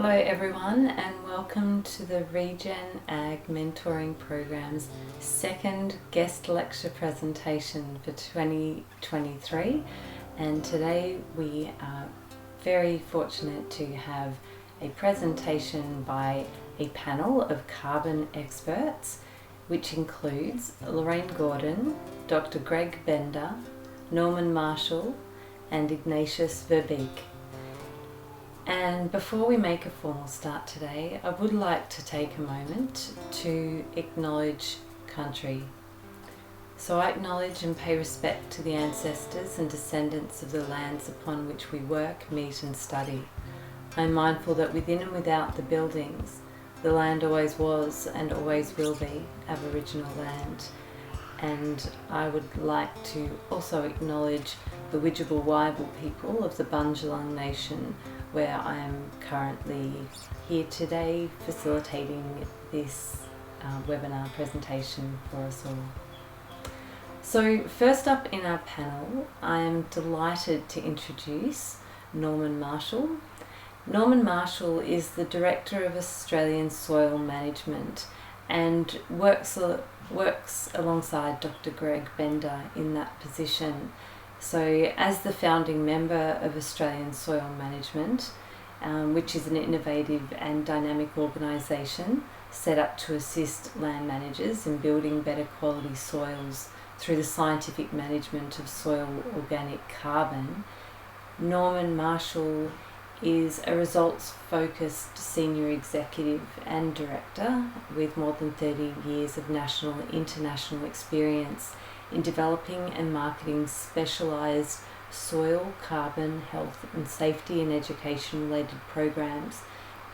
Hello everyone and welcome to the Regen Ag Mentoring Program's second guest lecture presentation for 2023, and today we are very fortunate to have a presentation by a panel of carbon experts which includes Lorraine Gordon, Dr. Greg Bender, Norman Marshall and Ignatius Verbeek. And before we make a formal start today, I would like to take a moment to acknowledge country. So I acknowledge and pay respect to the ancestors and descendants of the lands upon which we work, meet and study. I'm mindful that within and without the buildings, the land always was and always will be Aboriginal land. And I would like to also acknowledge the Widjabul Waibul people of the Bundjalung Nation, where I am currently here today facilitating this webinar presentation for us all. So first up in our panel, I am delighted to introduce Norman Marshall. Norman Marshall is the Director of Australian Soil Management and works alongside Dr. Greg Bender in that position. So as the founding member of Australian Soil Management, which is an innovative and dynamic organisation set up to assist land managers in building better quality soils through the scientific management of soil organic carbon, Norman Marshall is a results-focused senior executive and director with more than 30 years of national and international experience in developing and marketing specialised soil, carbon, health and safety and education related programs,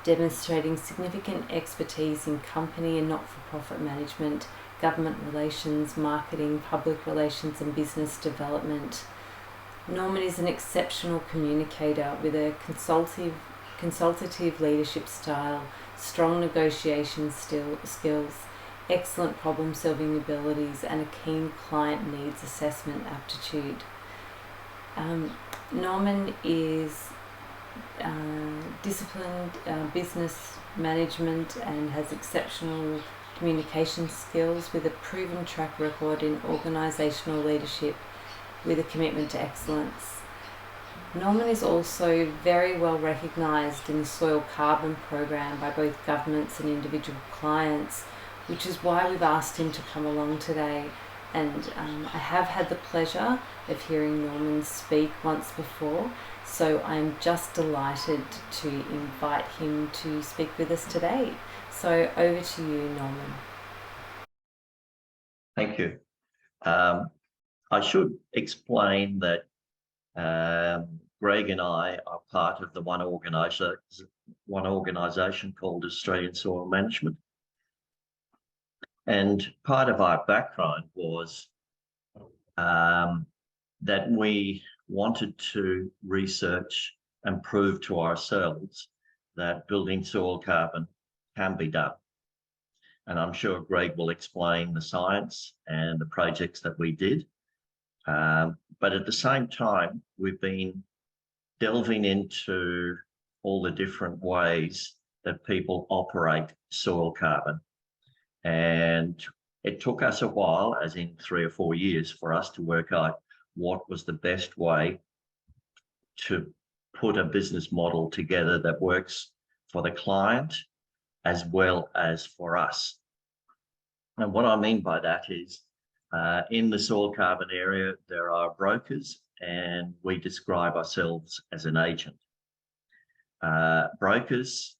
demonstrating significant expertise in company and not-for-profit management, government relations, marketing, public relations and business development. Norman is an exceptional communicator with a consultative leadership style, strong negotiation skills, excellent problem-solving abilities and a keen client needs assessment aptitude. Norman is disciplined business management and has exceptional communication skills with a proven track record in organisational leadership with a commitment to excellence. Norman is also very well recognised in the soil carbon program by both governments and individual clients, which is why we've asked him to come along today. And I have had the pleasure of hearing Norman speak once before, so I'm just delighted to invite him to speak with us today. So over to you, Norman. Thank you. I should explain that Greg and I are part of the one organisation called Australian Soil Management. And part of our background was that we wanted to research and prove to ourselves that building soil carbon can be done. And I'm sure Greg will explain the science and the projects that we did. But at the same time, we've been delving into all the different ways that people operate soil carbon. And it took us a while, as in 3 or 4 years, for us to work out what was the best way to put a business model together that works for the client as well as for us. And what I mean by that is, in the soil carbon area, there are brokers, and we describe ourselves as an agent. Brokers,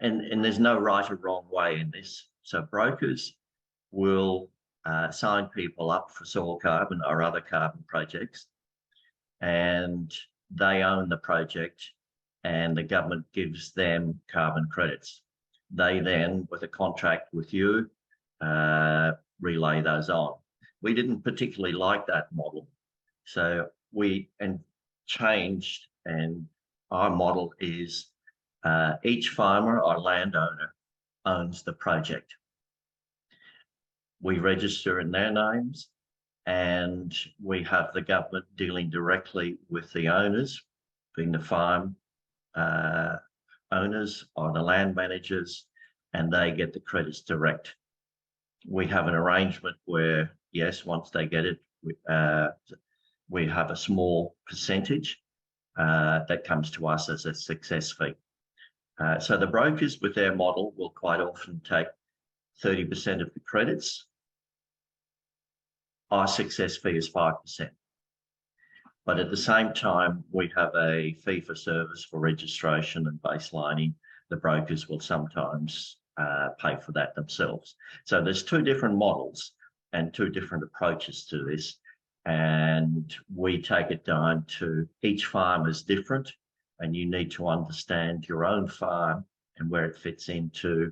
and there's no right or wrong way in this. So brokers will sign people up for soil carbon or other carbon projects, and they own the project and the government gives them carbon credits. They then, with a contract with you, relay those on. We didn't particularly like that model, so we changed, and our model is each farmer or landowner owns the project. We register in their names, and we have the government dealing directly with the owners, being the farm owners or the land managers, and they get the credits direct. We have an arrangement where, yes, once they get it, we have a small percentage that comes to us as a success fee. So the brokers with their model will quite often take 30% of the credits. Our success fee is 5%. But at the same time, we have a fee for service for registration and baselining. The brokers will sometimes pay for that themselves. So there's two different models and two different approaches to this. And we take it down to each farm is different, and you need to understand your own farm and where it fits into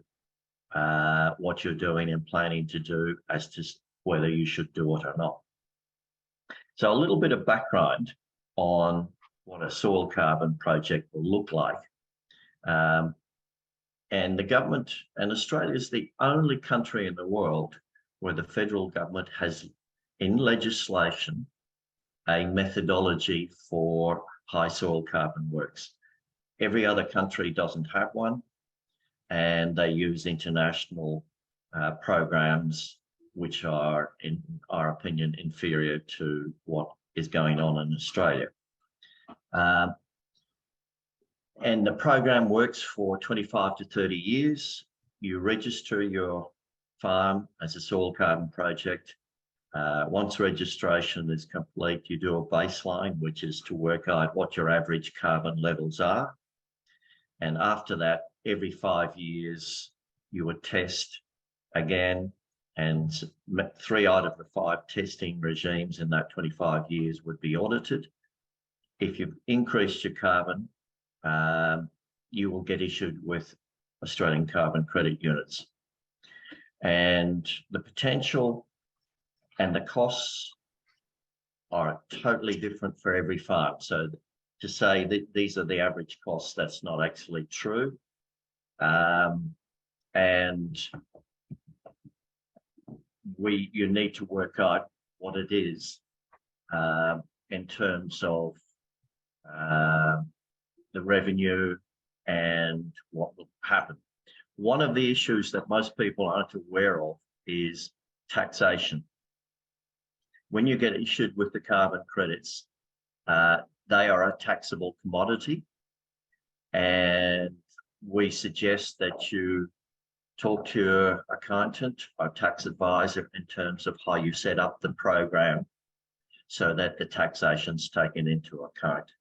what you're doing and planning to do as to whether you should do it or not. So a little bit of background on what a soil carbon project will look like. And the government, and Australia is the only country in the world where the federal government has in legislation a methodology for high soil carbon works. Every other country doesn't have one, and they use international programs which are, in our opinion, inferior to what is going on in Australia. And the program works for 25 to 30 years. You register your farm as a soil carbon project. Once registration is complete, you do a baseline, which is to work out what your average carbon levels are. And after that, every 5 years, you would test again, and 3 out of the 5 testing regimes in that 25 years would be audited. If you've increased your carbon, you will get issued with Australian carbon credit units. And the potential and the costs are totally different for every farm. So to say that these are the average costs, that's not actually true. And you need to work out what it is in terms of the revenue and what will happen. One of the issues that most people aren't aware of is taxation. When you get issued with the carbon credits, they are a taxable commodity, and we suggest that you talk to your accountant or tax advisor in terms of how you set up the program so that the taxation's taken into account.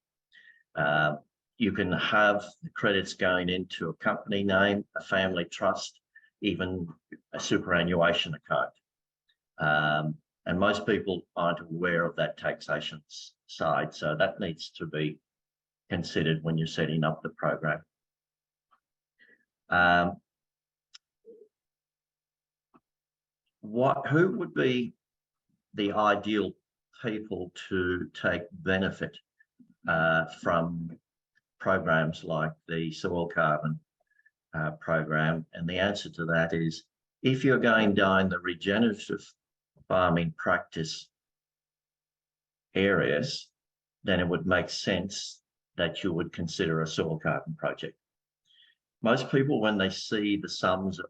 You can have the credits going into a company name, a family trust, even a superannuation account. And most people aren't aware of that taxation side, so that needs to be considered when you're setting up the program. Who would be the ideal people to take benefit from programs like the soil carbon program? And the answer to that is, if you're going down the regenerative farming practice areas, then it would make sense that you would consider a soil carbon project. Most people, when they see the sums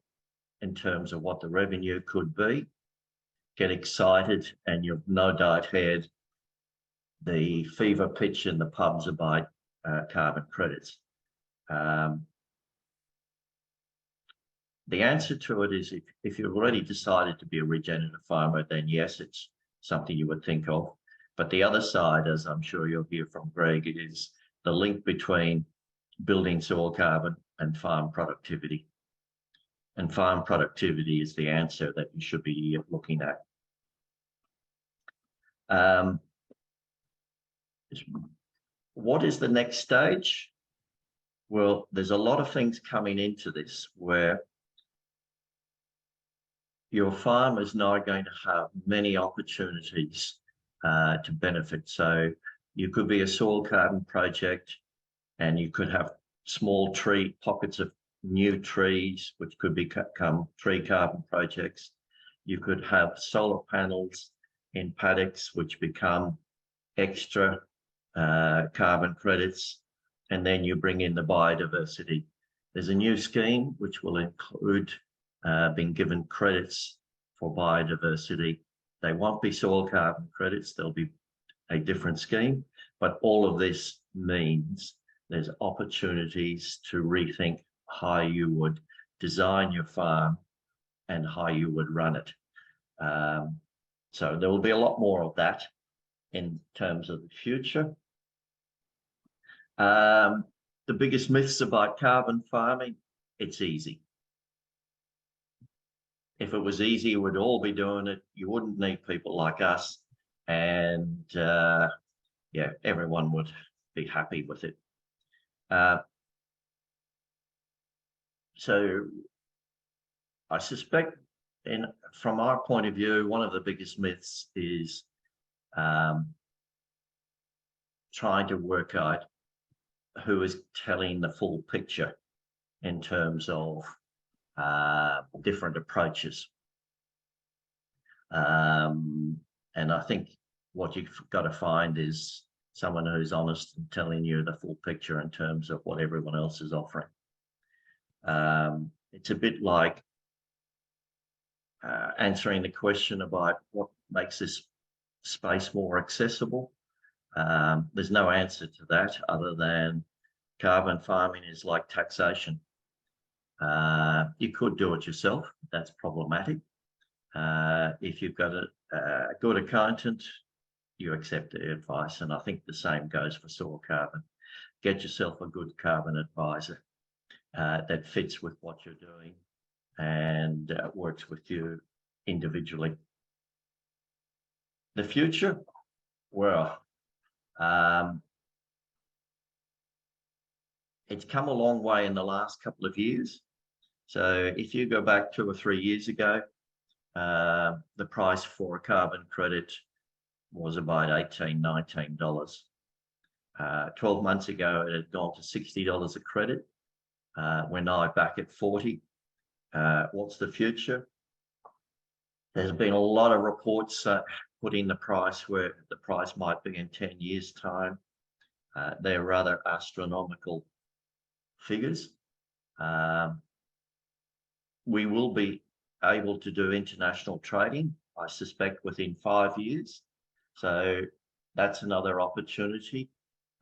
in terms of what the revenue could be, get excited, and you've no doubt heard the fever pitch in the pubs about carbon credits. The answer to it is, if you've already decided to be a regenerative farmer, then yes, it's something you would think of. But the other side, as I'm sure you'll hear from Greg, is the link between building soil carbon and farm productivity. And farm productivity is the answer that you should be looking at. What is the next stage? Well, there's a lot of things coming into this where your farm is now going to have many opportunities to benefit. So you could be a soil carbon project, and you could have small pockets of new trees, which could become tree carbon projects. You could have solar panels in paddocks, which become extra carbon credits. And then you bring in the biodiversity. There's a new scheme which will include being given credits for biodiversity. They won't be soil carbon credits, there'll be a different scheme, but all of this means there's opportunities to rethink how you would design your farm and how you would run it. So there will be a lot more of that in terms of the future. The biggest myths about carbon farming, it's easy. If it was easy, we'd all be doing it. You wouldn't need people like us. And yeah, everyone would be happy with it. So I suspect from our point of view, one of the biggest myths is trying to work out who is telling the full picture in terms of different approaches. And I think what you've got to find is someone who's honest and telling you the full picture in terms of what everyone else is offering. It's a bit like answering the question about what makes this space more accessible. There's no answer to that other than carbon farming is like taxation. You could do it yourself. That's problematic. If you've got a good accountant, you accept their advice. And I think the same goes for soil carbon. Get yourself a good carbon advisor that fits with what you're doing and works with you individually. The future, well, it's come a long way in the last couple of years. So if you go back 2 or 3 years ago, the price for a carbon credit was about $18, $19. 12 months ago, it had gone to $60 a credit. We're now back at 40. What's the future? There's been a lot of reports putting the price where the price might be in 10 years' time. They're rather astronomical figures. We will be able to do international trading, I suspect, within 5 years. So that's another opportunity.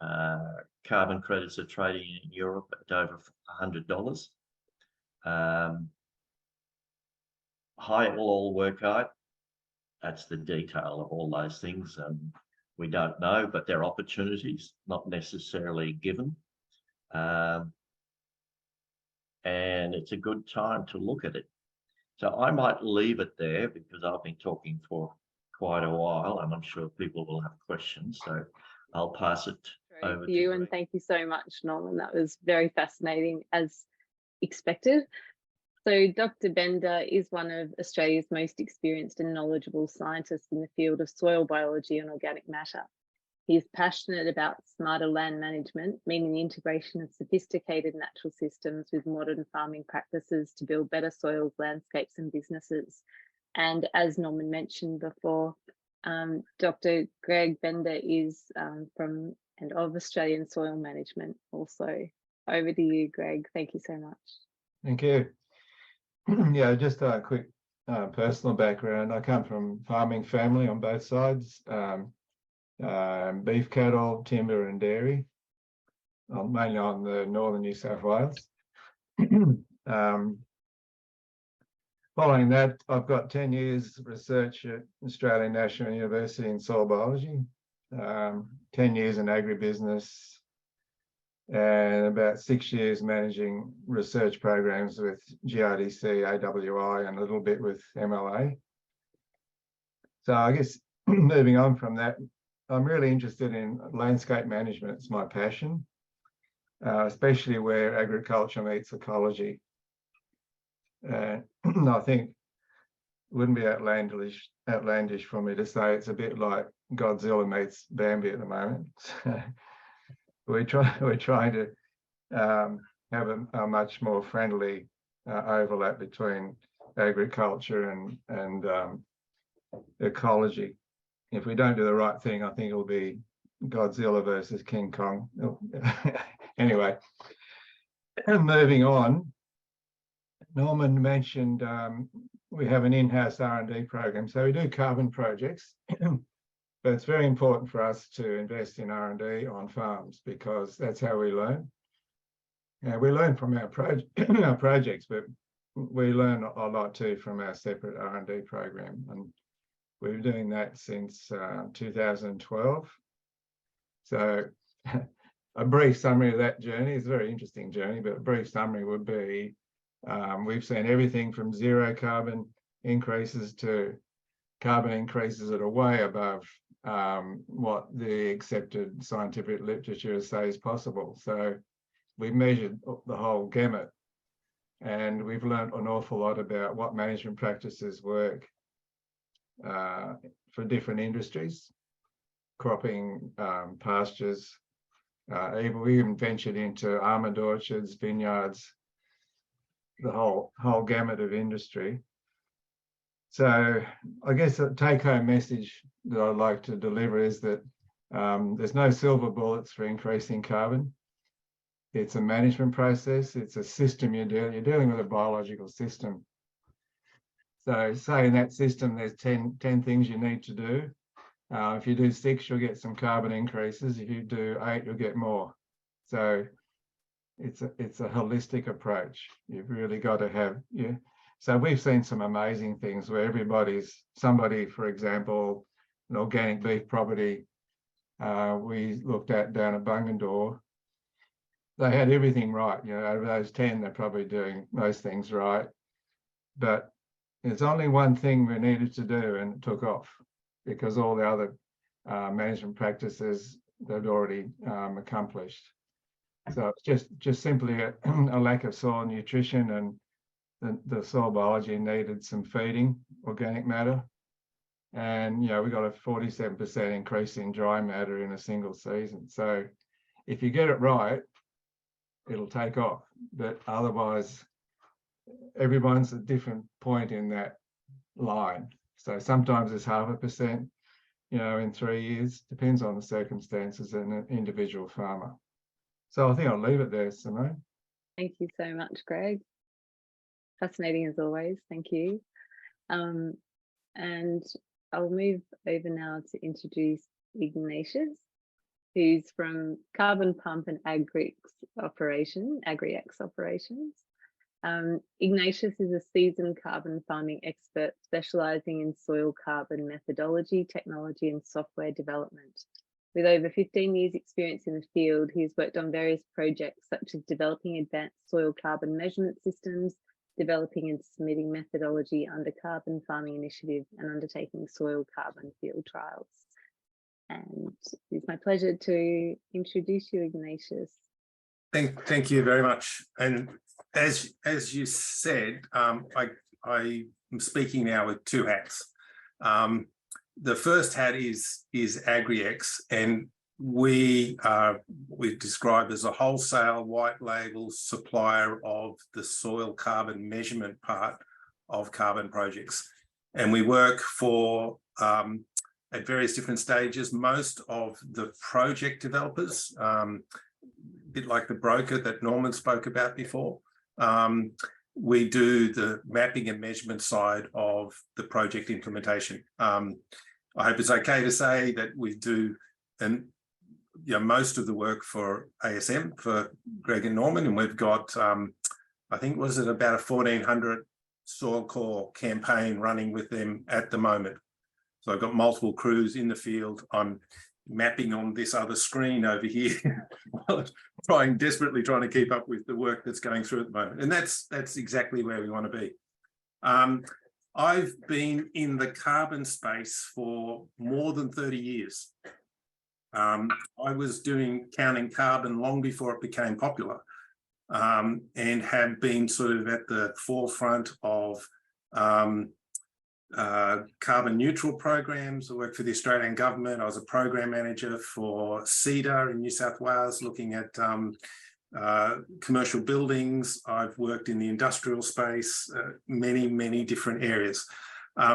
Carbon credits are trading in Europe at over $100. How it will all work out, that's the detail of all those things. We don't know, but they're opportunities, not necessarily given. And it's a good time to look at it. So I might leave it there because I've been talking for quite a while and I'm sure people will have questions. So I'll pass it over to you. And thank you so much, Norman. That was very fascinating as expected. So Dr. Bender is one of Australia's most experienced and knowledgeable scientists in the field of soil biology and organic matter. He is passionate about smarter land management, meaning the integration of sophisticated natural systems with modern farming practices to build better soils, landscapes and businesses. And as Norman mentioned before, Dr. Greg Bender is from and of Australian Soil Management also. Over to you, Greg. Thank you so much. Thank you. Yeah, just a quick personal background. I come from farming family on both sides. Beef cattle, timber and dairy, mainly on the northern New South Wales. Following that, I've got 10 years research at Australian National University in soil biology, 10 years in agribusiness, and about 6 years managing research programs with GRDC, AWI, and a little bit with MLA. So I guess moving on from that, I'm really interested in landscape management. It's my passion, especially where agriculture meets ecology. I think it wouldn't be outlandish for me to say it's a bit like Godzilla meets Bambi at the moment. We're trying to have a much more friendly overlap between agriculture and ecology. If we don't do the right thing, I think it'll be Godzilla versus King Kong. Anyway, moving on, Norman mentioned we have an in-house R&D program. So we do carbon projects, but it's very important for us to invest in R&D on farms because that's how we learn. We learn from our projects, but we learn a lot too from our separate R&D program. And we've been doing that since 2012. So a brief summary of that journey is a very interesting journey, but a brief summary would be we've seen everything from zero carbon increases to carbon increases that are way above what the accepted scientific literature says is possible. So we've measured the whole gamut, and we've learned an awful lot about what management practices work for different industries, cropping, pastures. We even ventured into almond orchards, vineyards, the whole gamut of industry. So I guess the take-home message that I'd like to deliver is that there's no silver bullets for increasing carbon. It's a management process. It's a system you're dealing with a biological system. So say in that system, there's 10 things you need to do. If you do 6, you'll get some carbon increases. If you do 8, you'll get more. So it's a holistic approach. You've really got to have, So we've seen some amazing things where somebody, for example, an organic beef property we looked at down at Bungendore, they had everything right. Out of those 10, they're probably doing most things right. But there's only one thing we needed to do, and it took off because all the other management practices they'd already accomplished. So it's just simply a lack of soil nutrition, and the soil biology needed some feeding, organic matter. And, we got a 47% increase in dry matter in a single season. So if you get it right, it'll take off. But otherwise, everyone's at a different point in that line. So sometimes it's 0.5%, in 3 years, depends on the circumstances and an individual farmer. So I think I'll leave it there, Simone. Thank you so much, Greg. Fascinating as always. Thank you. And I'll move over now to introduce Ignatius, who's from Carbon Pump and AgriX operations. Ignatius is a seasoned carbon farming expert specialising in soil carbon methodology, technology and software development. With over 15 years experience in the field, he has worked on various projects such as developing advanced soil carbon measurement systems, developing and submitting methodology under Carbon Farming Initiative, and undertaking soil carbon field trials. And it's my pleasure to introduce you, Ignatius. Thank you very much. And as you said, I am speaking now with 2 hats. The first hat is AgriX, and we describe as a wholesale white label supplier of the soil carbon measurement part of carbon projects. And we work for at various different stages. Most of the project developers, a bit like the broker that Norman spoke about before, we do the mapping and measurement side of the project implementation. I hope it's okay to say that we do most of the work for ASM, for Greg and Norman, and we've got, I think, was it about a 1,400 soil core campaign running with them at the moment. So I've got multiple crews in the field. I'm mapping on this other screen over here, desperately trying to keep up with the work that's going through at the moment. And that's exactly where we want to be. I've been in the carbon space for more than 30 years. I was counting carbon long before it became popular, and have been sort of at the forefront of carbon neutral programs. I worked for the Australian Government. I was a program manager for CEDA in New South Wales, looking at commercial buildings. I've worked in the industrial space, many different areas.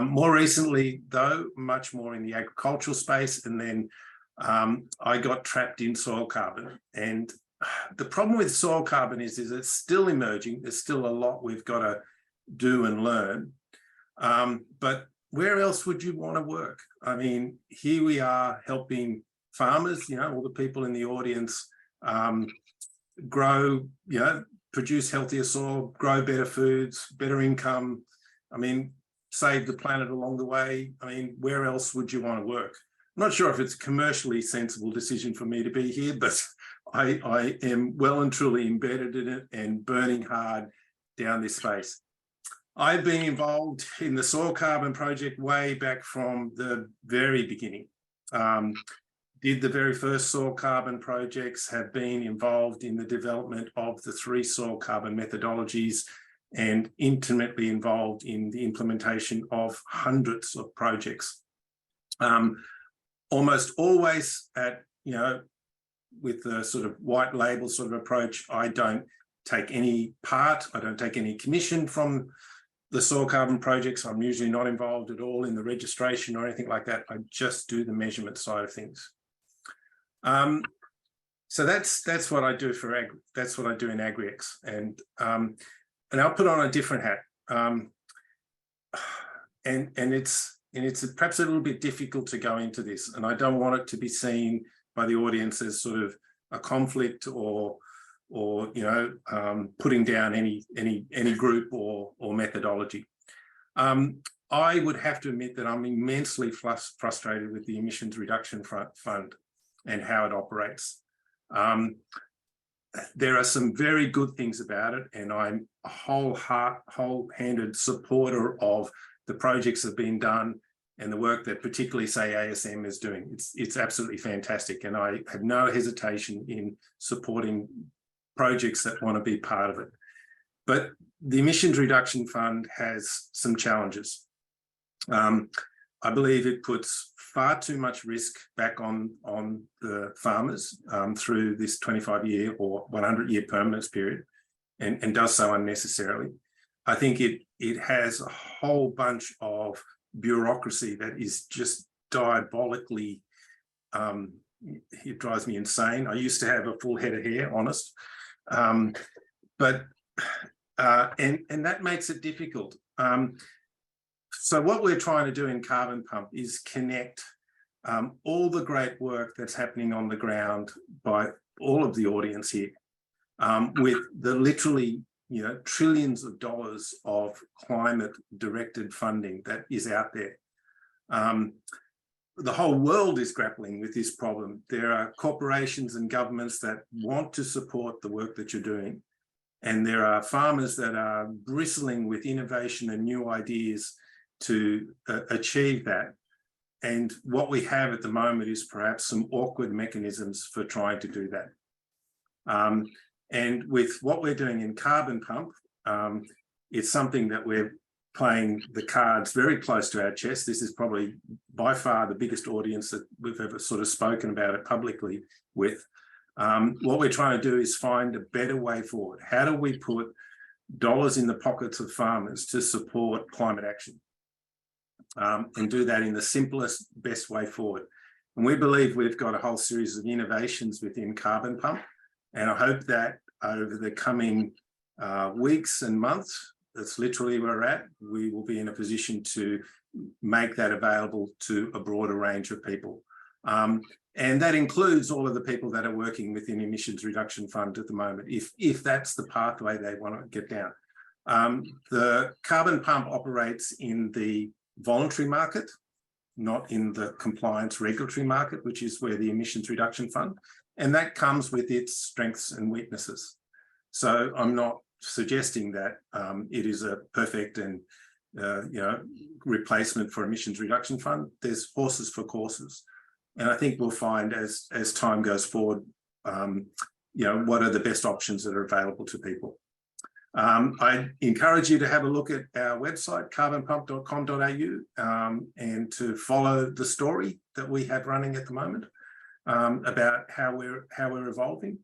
More recently, though, much more in the agricultural space. And then I got trapped in soil carbon. And the problem with soil carbon is it's still emerging. There's still a lot we've got to do and learn. But where else would you want to work? I mean, here we are helping farmers, all the people in the audience grow, produce healthier soil, grow better foods, better income. I mean, save the planet along the way. I mean, where else would you want to work? I'm not sure if it's a commercially sensible decision for me to be here, but I am well and truly embedded in it and burning hard down this space. I've been involved in the soil carbon project way back from the very beginning. Did the very first soil carbon projects, have been involved in the development of the 3 soil carbon methodologies, and intimately involved in the implementation of hundreds of projects. Almost always at, with the sort of white label sort of approach, I don't take any part, I don't take any commission from the soil carbon projects. I'm usually not involved at all in the registration or anything like that. I just do the measurement side of things. So that's what I do that's what I do in AgriX, and I'll put on a different hat. And it's perhaps a little bit difficult to go into this, and I don't want it to be seen by the audience as sort of a conflict or putting down any group or methodology. I would have to admit that I'm immensely frustrated with the emissions reduction fund and how it operates. There are some very good things about it, and I'm a whole-handed supporter of the projects that have been done and the work that particularly, say, ASM is doing. It's absolutely fantastic, and I have no hesitation in supporting projects that want to be part of it. But the emissions reduction fund has some challenges. I believe it puts far too much risk back on the farmers through this 25-year or 100-year permanence period, and does so unnecessarily. I think it has a whole bunch of bureaucracy that is just diabolically, it drives me insane. I used to have a full head of hair, honest, but that makes it difficult. So what we're trying to do in Carbon Pump is connect all the great work that's happening on the ground by all of the audience here with the literally trillions of dollars of climate-directed funding that is out there. The whole world is grappling with this problem. There are corporations and governments that want to support the work that you're doing, and there are farmers that are bristling with innovation and new ideas to achieve that. And what we have at the moment is perhaps some awkward mechanisms for trying to do that. And with what we're doing in Carbon Pump, it's something that we're playing the cards very close to our chest. This is probably by far the biggest audience that we've ever sort of spoken about it publicly with. What we're trying to do is find a better way forward. How do we put dollars in the pockets of farmers to support climate action? And do that in the simplest, best way forward. And we believe we've got a whole series of innovations within Carbon Pump. And I hope that over the coming weeks and months, that's literally where we're at, we will be in a position to make that available to a broader range of people. And that includes all of the people that are working within Emissions Reduction Fund at the moment, if that's the pathway they want to get down. The Carbon Pump operates in the voluntary market, not in the compliance regulatory market, which is where the Emissions Reduction Fund, and that comes with its strengths and weaknesses. So I'm not suggesting that it is a perfect and replacement for Emissions Reduction Fund. There's horses for courses, and I think we'll find as time goes forward, what are the best options that are available to people. I encourage you to have a look at our website, carbonpump.com.au, and to follow the story that we have running at the moment about how we're evolving.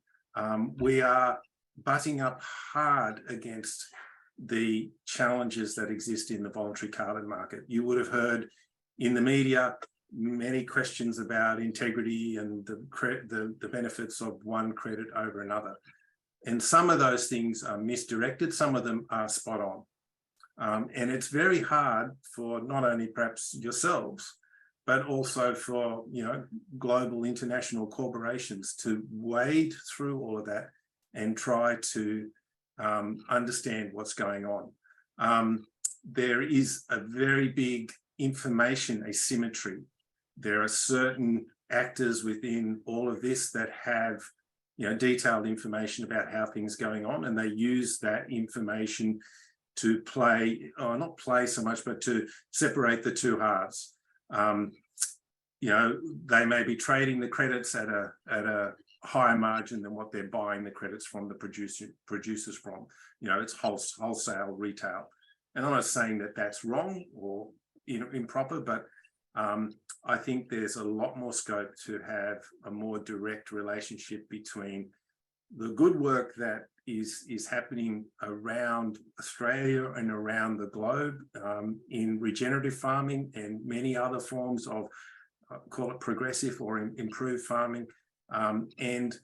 We are butting up hard against the challenges that exist in the voluntary carbon market. You would have heard in the media many questions about integrity and the benefits of one credit over another. And some of those things are misdirected, some of them are spot on. And it's very hard for not only perhaps yourselves, but also for, you know, global international corporations to wade through all of that and try to understand what's going on. There is a very big information asymmetry. There are certain actors within all of this that have, you know, detailed information about how things are going on, and they use that information to play, or not play so much, but to separate the two halves. You know, they may be trading the credits at a higher margin than what they're buying the credits from the producers from. You know, it's wholesale retail. And I'm not saying that that's wrong or, you know, improper, but I think there's a lot more scope to have a more direct relationship between the good work that is happening around Australia and around the globe in regenerative farming and many other forms of, call it progressive or improved farming, and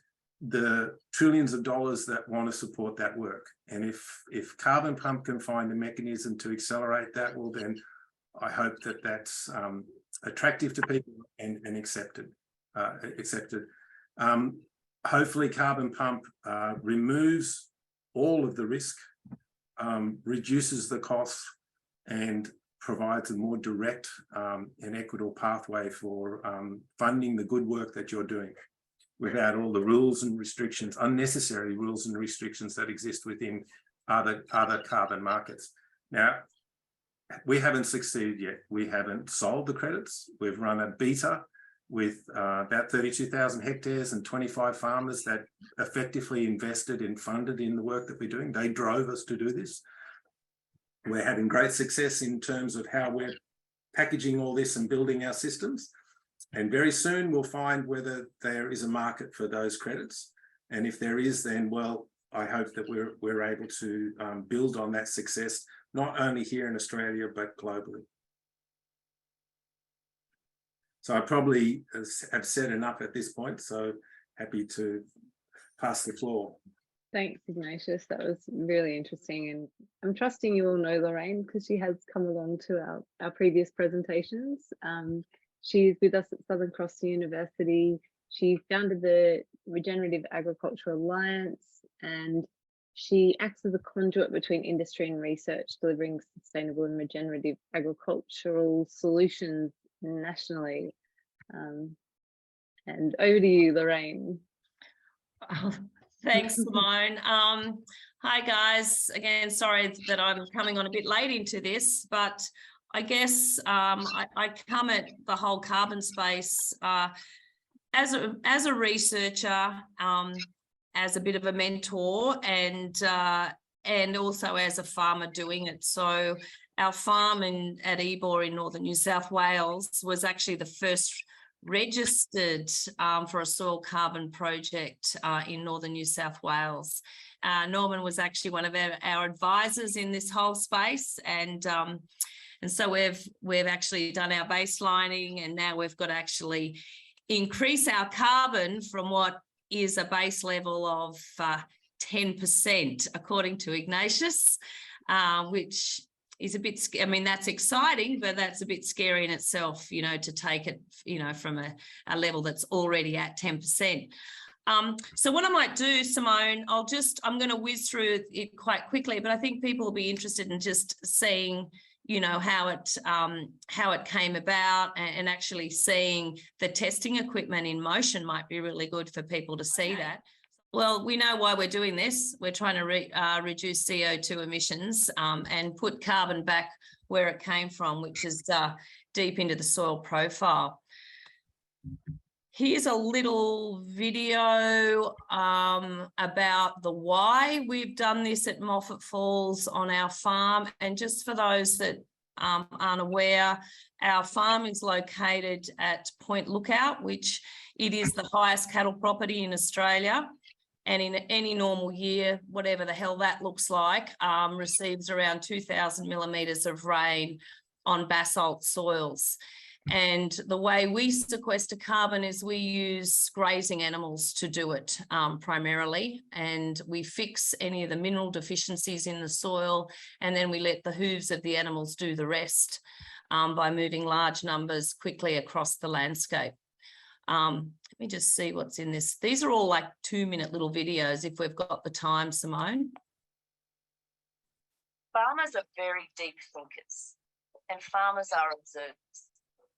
the trillions of dollars that want to support that work. And if Carbon Pump can find a mechanism to accelerate that, well, then I hope that that's attractive to people and accepted. Hopefully Carbon Pump removes all of the risk, reduces the costs, and provides a more direct and equitable pathway for funding the good work that you're doing without all the rules and restrictions, unnecessary rules and restrictions that exist within other carbon markets. Now, we haven't succeeded yet. We haven't sold the credits. We've run a beta with about 32,000 hectares and 25 farmers that effectively invested and funded in the work that we're doing. They drove us to do this. We're having great success in terms of how we're packaging all this and building our systems. And very soon we'll find whether there is a market for those credits. And if there is, then, well, I hope that we're able to build on that success, not only here in Australia, but globally. So I probably have said enough at this point, so happy to pass the floor. Thanks, Ignatius. That was really interesting. And I'm trusting you all know Lorraine because she has come along to our previous presentations. She's with us at Southern Cross University. She founded the Regenerative Agriculture Alliance, and she acts as a conduit between industry and research, delivering sustainable and regenerative agricultural solutions nationally. And over to you, Lorraine. Oh, thanks, Simone. Hi, guys. Again, sorry that I'm coming on a bit late into this, but I guess I come at the whole carbon space as a researcher, as a bit of a mentor, and also as a farmer doing it. So our farm at Ebor in northern New South Wales was actually the first registered for a soil carbon project in northern New South Wales. Norman was actually one of our advisors in this whole space, and so we've actually done our baselining, and now we've got to actually increase our carbon from what is a base level of 10%, according to Ignatius, which is a bit, I mean, that's exciting, but that's a bit scary in itself, you know, to take it, you know, from a level that's already at 10%. So what I might do, Simone, I'm going to whiz through it quite quickly, but I think people will be interested in just seeing, you know, how it came about, and actually seeing the testing equipment in motion might be really good for people to see that. Well, we know why we're doing this. We're trying to reduce CO2 emissions and put carbon back where it came from, which is deep into the soil profile. Here's a little video about the why we've done this at Moffat Falls on our farm. And just for those that aren't aware, our farm is located at Point Lookout, which it is the highest cattle property in Australia. And in any normal year, whatever the hell that looks like, receives around 2,000 millimetres of rain on basalt soils. And the way we sequester carbon is we use grazing animals to do it primarily, and we fix any of the mineral deficiencies in the soil, and then we let the hooves of the animals do the rest by moving large numbers quickly across the landscape. Let me just see what's in this. These are all like 2-minute little videos if we've got the time, Simone. Farmers are very deep thinkers, and farmers are observers.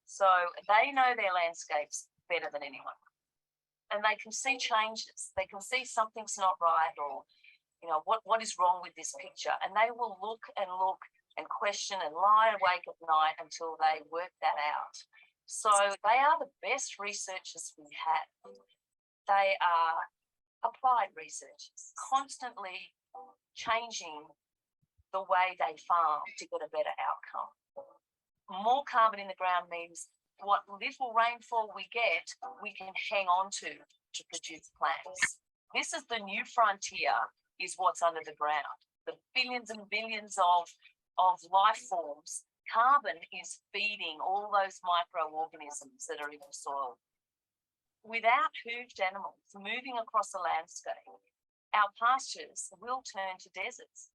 So they know their landscapes better than anyone. And they can see changes. They can see something's not right, or, you know, what is wrong with this picture? And they will look and question and lie awake at night until they work that out. So they are the best researchers we have. They are applied researchers, constantly changing the way they farm to get a better outcome. More carbon in the ground means what little rainfall we get, we can hang on to produce plants. This is the new frontier, is what's under the ground. The billions and billions of life forms. Carbon is feeding all those microorganisms that are in the soil. Without hooved animals moving across the landscape, our pastures will turn to deserts.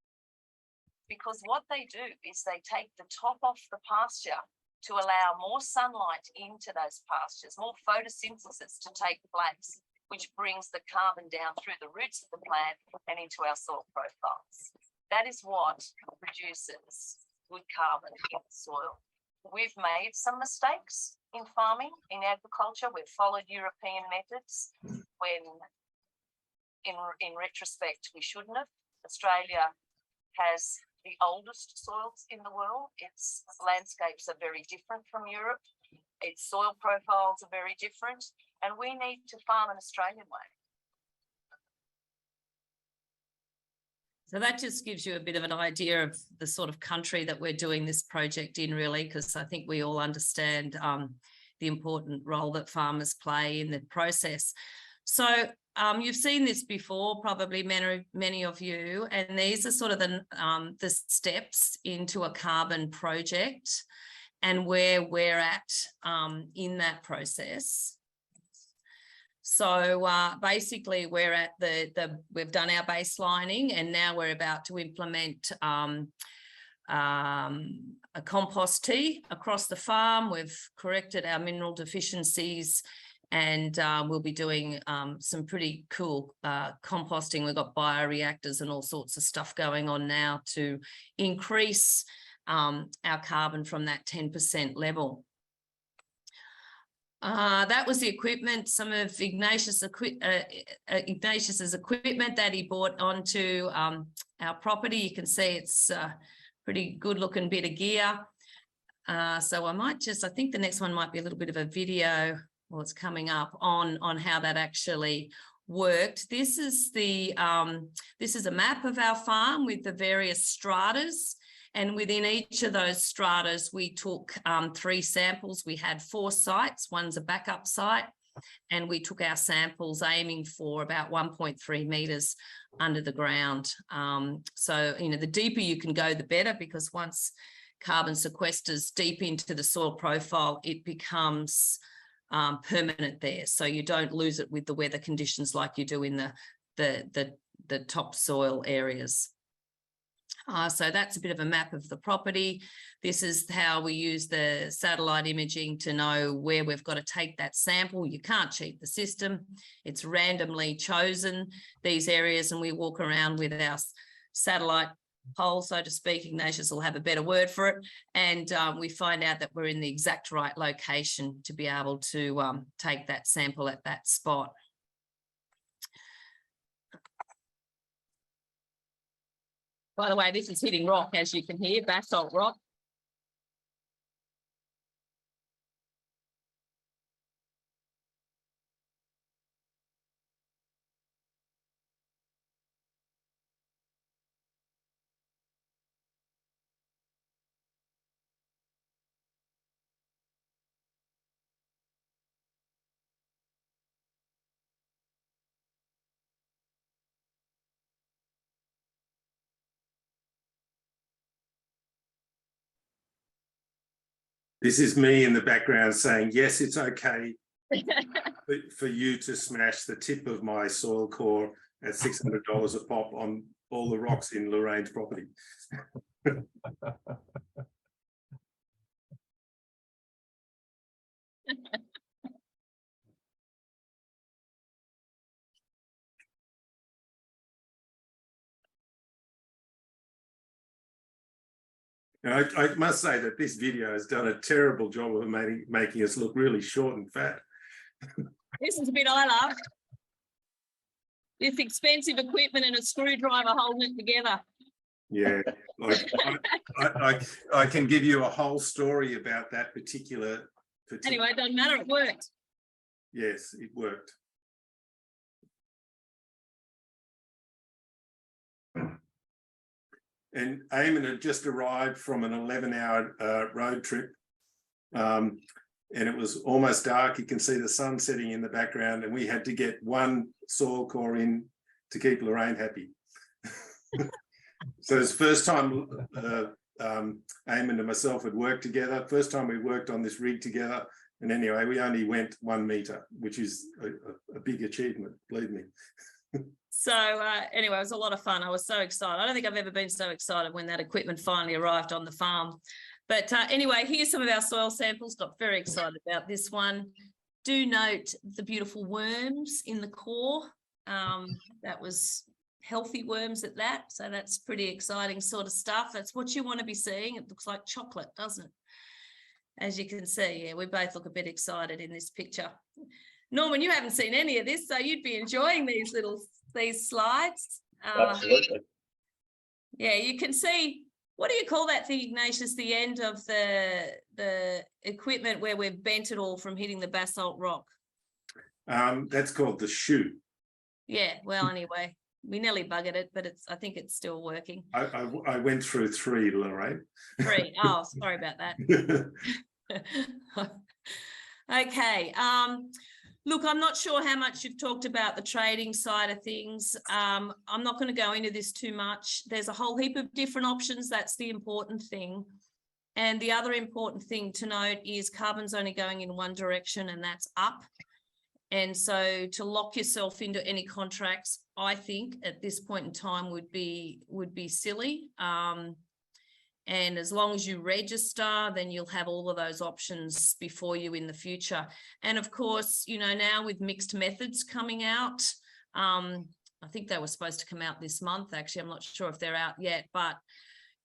Because what they do is they take the top off the pasture to allow more sunlight into those pastures, more photosynthesis to take place, which brings the carbon down through the roots of the plant and into our soil profiles. That is what produces good carbon in the soil. We've made some mistakes in farming, in agriculture. We've followed European methods when, in retrospect, we shouldn't have. Australia has the oldest soils in the world. Its landscapes are very different from Europe. Its soil profiles are very different, and we need to farm an Australian way. So that just gives you a bit of an idea of the sort of country that we're doing this project in, really, because I think we all understand the important role that farmers play in the process. So you've seen this before, probably many of you, and these are sort of the steps into a carbon project and where we're at in that process. So basically we're at we've done our baselining, and now we're about to implement a compost tea across the farm. We've corrected our mineral deficiencies, and we'll be doing some pretty cool composting. We've got bioreactors and all sorts of stuff going on now to increase our carbon from that 10% level. That was the equipment, some of Ignatius's equipment that he bought onto our property. You can see it's a pretty good looking bit of gear. So I think the next one might be a little bit of a video, well, it's coming up on how that actually worked. This is a map of our farm with the various stratas. And within each of those stratas, we took 3 samples. We had 4 sites. One's a backup site. And we took our samples aiming for about 1.3 metres under the ground. So, you know, the deeper you can go, the better, because once carbon sequesters deep into the soil profile, it becomes permanent there. So you don't lose it with the weather conditions like you do in the topsoil areas. So that's a bit of a map of the property. This is how we use the satellite imaging to know where we've got to take that sample. You can't cheat the system. It's randomly chosen, these areas, and we walk around with our satellite pole, so to speak. Ignatius will have a better word for it. And we find out that we're in the exact right location to be able to take that sample at that spot. By the way, this is hitting rock, as you can hear, basalt rock. This is me in the background saying, yes, it's okay for you to smash the tip of my soil core at $600 a pop on all the rocks in Lorraine's property. I must say that this video has done a terrible job of making us look really short and fat. This is a bit I love. This expensive equipment and a screwdriver holding it together. Yeah, I can give you a whole story about that particular. Anyway, it doesn't matter, it worked. Yes, it worked. And Eamon had just arrived from an 11-hour road trip. And it was almost dark. You can see the sun setting in the background, and we had to get one soil core in to keep Lorraine happy. So it's the first time Eamon and myself had worked together. First time we worked on this rig together. And anyway, we only went 1 meter, which is a big achievement, believe me. So anyway, it was a lot of fun. I was so excited. I don't think I've ever been so excited when that equipment finally arrived on the farm. But anyway, here's some of our soil samples. Got very excited about this one. Do note the beautiful worms in the core. That was healthy worms at that. So that's pretty exciting sort of stuff. That's what you want to be seeing. It looks like chocolate, doesn't it? As you can see, yeah, we both look a bit excited in this picture. Norman, you haven't seen any of this, so you'd be enjoying these slides. Absolutely. Yeah, you can see, what do you call that thing, Ignatius, the end of the equipment where we've bent it all from hitting the basalt rock? That's called the shoe. Yeah, well, anyway, we nearly buggered it, but I think it's still working. I went through 3, Lorraine. 3. Oh, sorry about that. Okay. Look, I'm not sure how much you've talked about the trading side of things. I'm not going to go into this too much. There's a whole heap of different options. That's the important thing. And the other important thing to note is carbon's only going in one direction, and that's up. And so to lock yourself into any contracts, I think at this point in time would be silly. And as long as you register, then you'll have all of those options before you in the future. And of course, you know, now with mixed methods coming out, I think they were supposed to come out this month. Actually, I'm not sure if they're out yet, but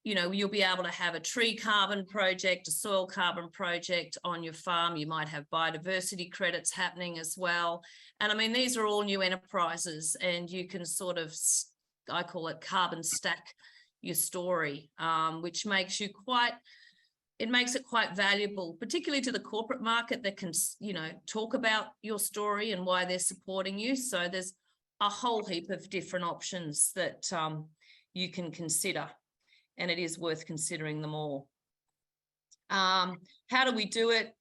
you know, you'll be able to have a tree carbon project, a soil carbon project on your farm. You might have biodiversity credits happening as well. And I mean, these are all new enterprises, and you can sort of, I call it carbon stack your story, which makes you it makes it quite valuable, particularly to the corporate market that can, you know, talk about your story and why they're supporting you. So there's a whole heap of different options that you can consider, and it is worth considering them all. How do we do it?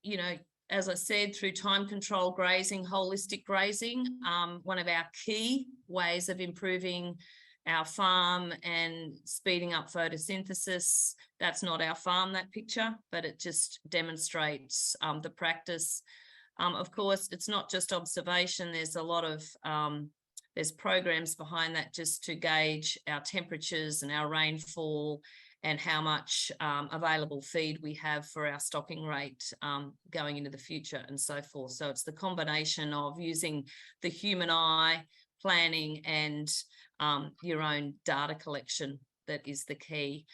You know, as I said, through time control grazing, holistic grazing, one of our key ways of improving our farm and speeding up photosynthesis. That's not our farm, that picture, but it just demonstrates the practice. Of course, it's not just observation. There's a lot of, there's programs behind that just to gauge our temperatures and our rainfall and how much available feed we have for our stocking rate going into the future and so forth. So it's the combination of using the human eye, planning, and your own data collection that is the key.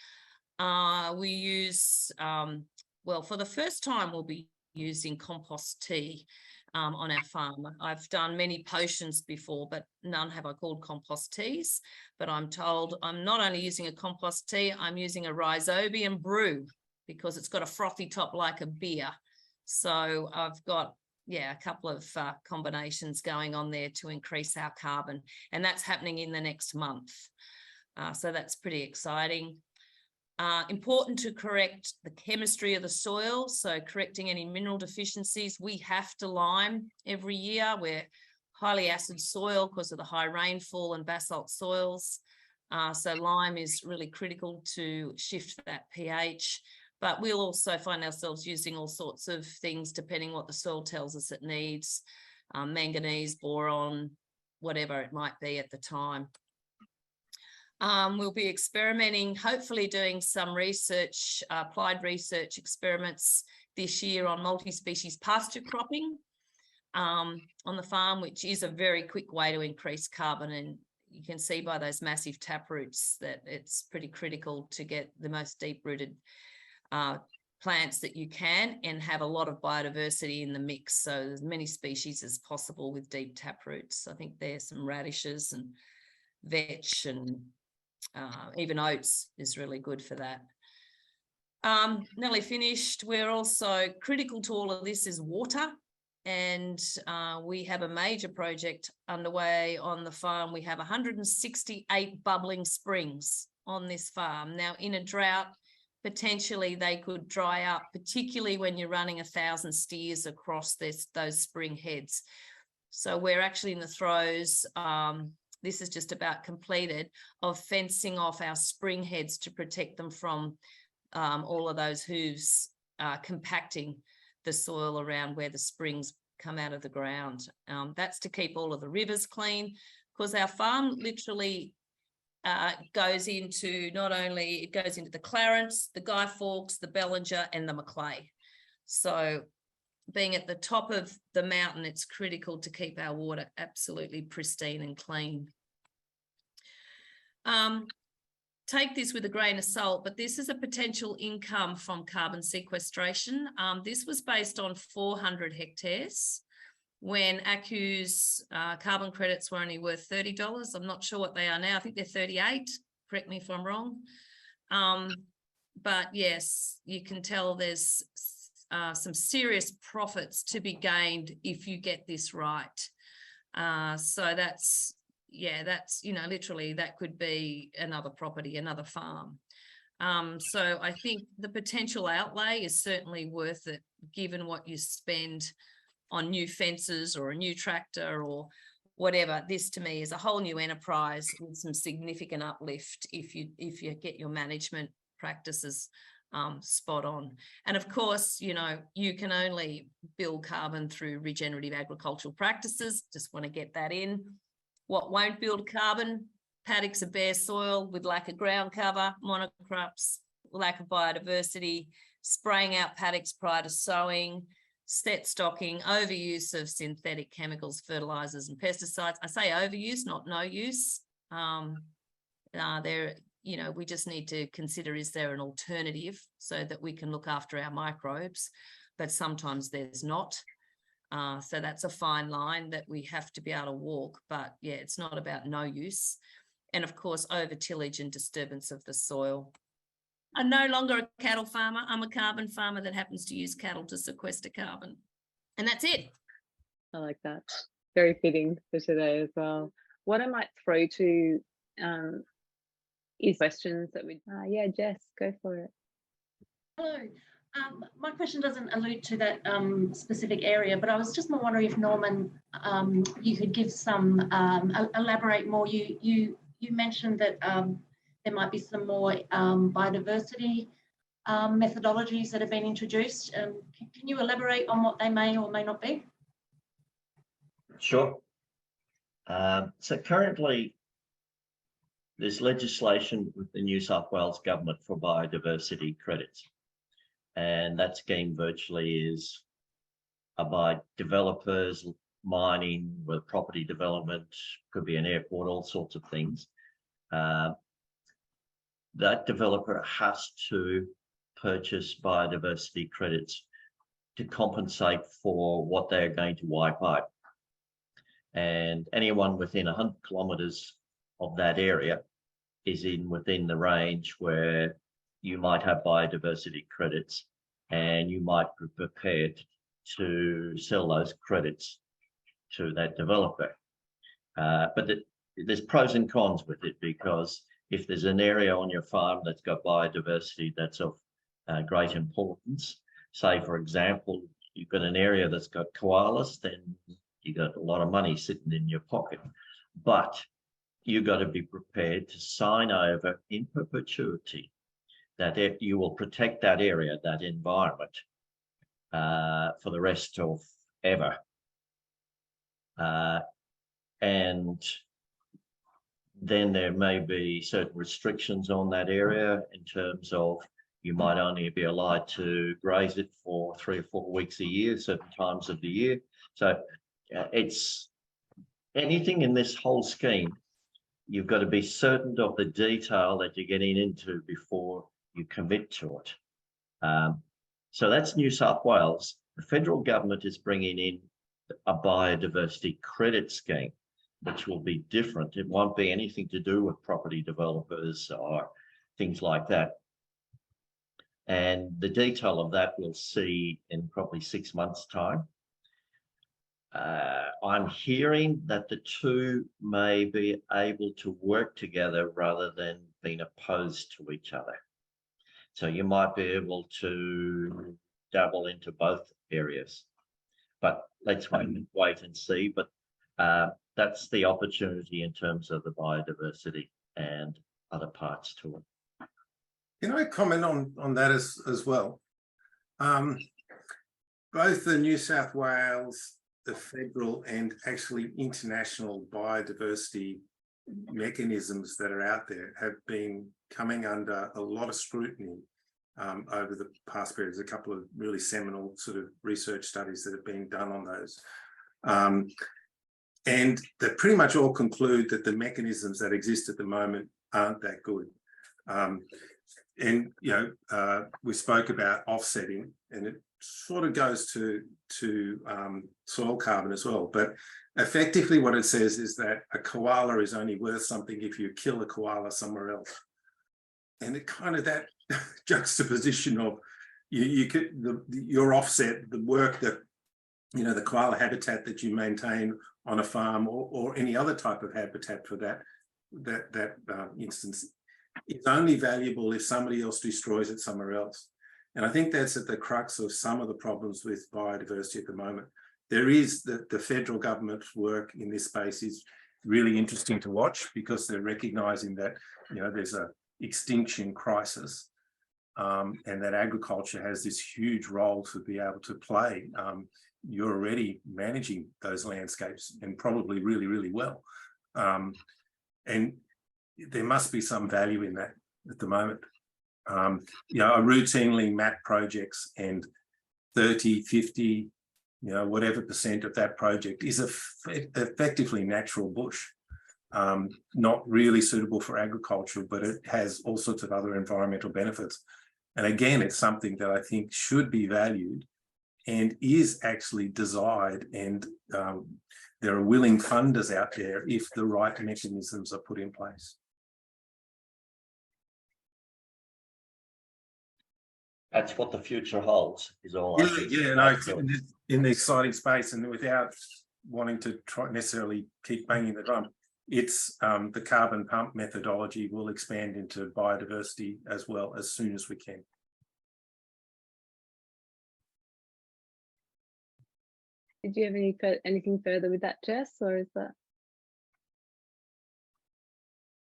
We use, well, for the first time, we'll be using compost tea on our farm. I've done many potions before, but none have I called compost teas. But I'm told I'm not only using a compost tea, I'm using a rhizobium brew because it's got a frothy top like a beer. So I've got, yeah, a couple of combinations going on there to increase our carbon, and that's happening in the next month. So that's pretty exciting. Important to correct the chemistry of the soil, so correcting any mineral deficiencies. We have to lime every year. We're highly acid soil because of the high rainfall and basalt soils. So lime is really critical to shift that pH. but we'll also find ourselves using all sorts of things depending what the soil tells us it needs, manganese, boron, whatever it might be at the time. We'll be experimenting, hopefully doing some research, applied research experiments this year on multi-species pasture cropping on the farm, which is a very quick way to increase carbon. And you can see by those massive taproots that it's pretty critical to get the most deep-rooted plants that you can and have a lot of biodiversity in the mix. So as many species as possible with deep taproots. I think there's some radishes and vetch and even oats is really good for that. Nearly finished. We're also critical to all of this is water. And we have a major project underway on the farm. We have 168 bubbling springs on this farm. Now, in a drought, potentially they could dry up, particularly when you're running 1,000 steers across those spring heads. So we're actually in the throes, this is just about completed, of fencing off our spring heads to protect them from all of those hooves compacting the soil around where the springs come out of the ground. That's to keep all of the rivers clean, because our farm literally goes into it goes into the Clarence, the Guy Fawkes, the Bellinger and the Macleay. So being at the top of the mountain, it's critical to keep our water absolutely pristine and clean. Take this with a grain of salt, but this is a potential income from carbon sequestration. This was based on 400 hectares when ACCU's carbon credits were only worth $30. I'm not sure what they are now. I think they're 38. Correct me if I'm wrong. But yes, you can tell there's some serious profits to be gained if you get this right. So that's, literally that could be another property, another farm. So I think the potential outlay is certainly worth it, given what you spend on new fences or a new tractor or whatever. This to me is a whole new enterprise with some significant uplift if you get your management practices spot on. And of course, you can only build carbon through regenerative agricultural practices. Just want to get that in. What won't build carbon? Paddocks of bare soil with lack of ground cover, monocrops, lack of biodiversity, spraying out paddocks prior to sowing, set stocking, overuse of synthetic chemicals, fertilizers and pesticides. I say overuse, not no use. We just need to consider, is there an alternative so that we can look after our microbes? But sometimes there's not. So that's a fine line that we have to be able to walk. But yeah, it's not about no use. And of course, over tillage and disturbance of the soil. I'm no longer a cattle farmer. I'm a carbon farmer that happens to use cattle to sequester carbon. And that's it. I like that. Very fitting for today as well. What I might throw to is questions that we, Jess, go for it. Hello. My question doesn't allude to that specific area, but I was just more wondering if Norman, you could give some, elaborate more. You mentioned that there might be some more biodiversity methodologies that have been introduced. Can you elaborate on what they may or may not be? Sure. So currently, there's legislation with the New South Wales Government for biodiversity credits. And that scheme virtually is by developers, mining, with property development, could be an airport, all sorts of things. That developer has to purchase biodiversity credits to compensate for what they're going to wipe out. And anyone within 100 kilometres of that area is within the range where you might have biodiversity credits, and you might be prepared to sell those credits to that developer. But there's pros and cons with it, because if there's an area on your farm that's got biodiversity that's of great importance, say, for example, you've got an area that's got koalas, then you got a lot of money sitting in your pocket. But you've got to be prepared to sign over in perpetuity that you will protect that area, that environment, for the rest of ever. And then there may be certain restrictions on that area in terms of you might only be allowed to graze it for 3 or 4 weeks a year, certain times of the year. So it's anything in this whole scheme, you've got to be certain of the detail that you're getting into before you commit to it. So that's New South Wales. The federal government is bringing in a biodiversity credit scheme, which will be different. It won't be anything to do with property developers or things like that. And the detail of that we'll see in probably 6 months' time. I'm hearing that the two may be able to work together rather than being opposed to each other. So you might be able to dabble into both areas. But let's wait and see. But that's the opportunity in terms of the biodiversity and other parts to it. Can I comment on that as well? Both the New South Wales, the federal and actually international biodiversity mechanisms that are out there have been coming under a lot of scrutiny over the past period. There's a couple of really seminal sort of research studies that have been done on those. And they pretty much all conclude that the mechanisms that exist at the moment aren't that good. And, you know, we spoke about offsetting, and it sort of goes to soil carbon as well. But effectively what it says is that a koala is only worth something if you kill a koala somewhere else. And it kind of that juxtaposition of your offset, the work that, you know, the koala habitat that you maintain on a farm or any other type of habitat for that instance is only valuable if somebody else destroys it somewhere else. And I think that's at the crux of some of the problems with biodiversity at the moment. There is the federal government's work in this space is really interesting to watch because they're recognizing that, you know, there's a extinction crisis and that agriculture has this huge role to be able to play. You're already managing those landscapes and probably really, really well. And there must be some value in that at the moment. You know, I routinely map projects and 30, 50, you know, whatever % of that project is effectively natural bush, not really suitable for agriculture, but it has all sorts of other environmental benefits. And again, it's something that I think should be valued and is actually desired. And there are willing funders out there if the right mechanisms are put in place. That's what the future holds, is all. In the exciting space, and without wanting to try necessarily keep banging the drum, it's the carbon pump methodology will expand into biodiversity as well as soon as we can. Did you have anything further with that, Jess, or is that?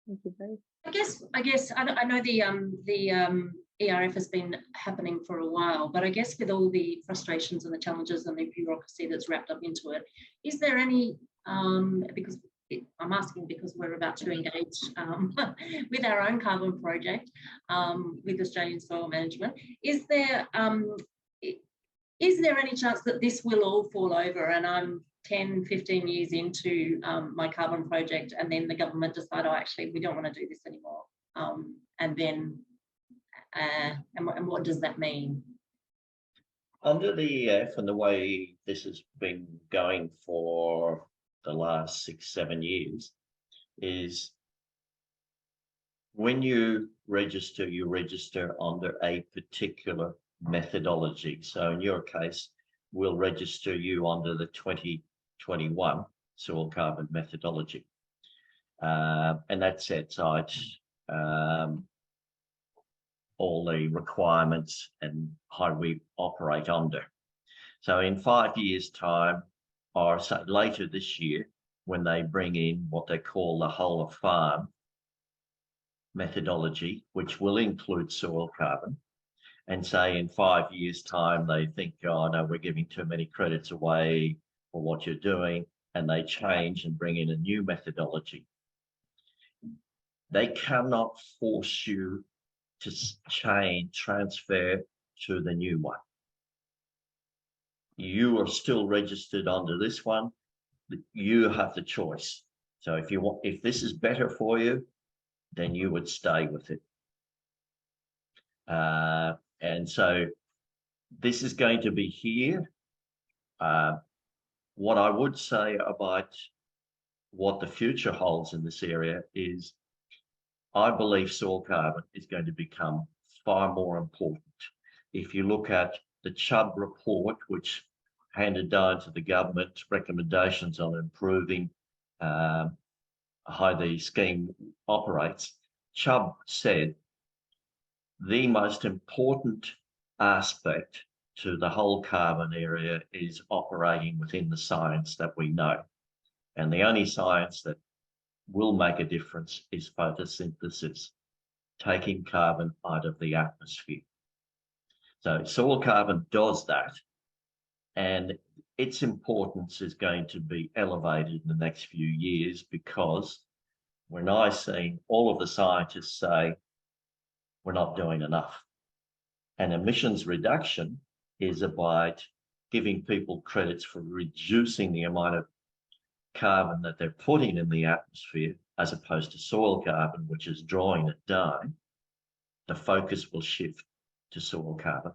Thank you both. I guess I know the ERF has been happening for a while, but I guess with all the frustrations and the challenges and the bureaucracy that's wrapped up into it, is there any, because I'm asking because we're about to engage with our own carbon project with Australian Soil Management, is there any chance that this will all fall over and I'm 10, 15 years into my carbon project and then the government decide, oh, actually, we don't want to do this anymore? And then, and what does that mean? Under the EF and the way this has been going for the last 6-7 years is when you register under a particular methodology. So in your case, we'll register you under the 2021 soil carbon methodology. And that sets out all the requirements and how we operate under. So in 5 years' time, or so later this year, when they bring in what they call the whole of farm methodology, which will include soil carbon, and say in 5 years' time, they think, oh no, we're giving too many credits away for what you're doing, and they change and bring in a new methodology. They cannot force you to transfer to the new one. You are still registered under this one. You have the choice. So if this is better for you, then you would stay with it. And so this is going to be here. What I would say about what the future holds in this area is I believe soil carbon is going to become far more important. If you look at the Chubb report, which handed down to the government recommendations on improving how the scheme operates, Chubb said the most important aspect to the whole carbon area is operating within the science that we know. And the only science that will make a difference is photosynthesis, taking carbon out of the atmosphere. So soil carbon does that, and its importance is going to be elevated in the next few years, because we're now seeing all of the scientists say we're not doing enough. And emissions reduction is about giving people credits for reducing the amount of carbon that they're putting in the atmosphere, as opposed to soil carbon, which is drawing it down. The focus will shift to soil carbon.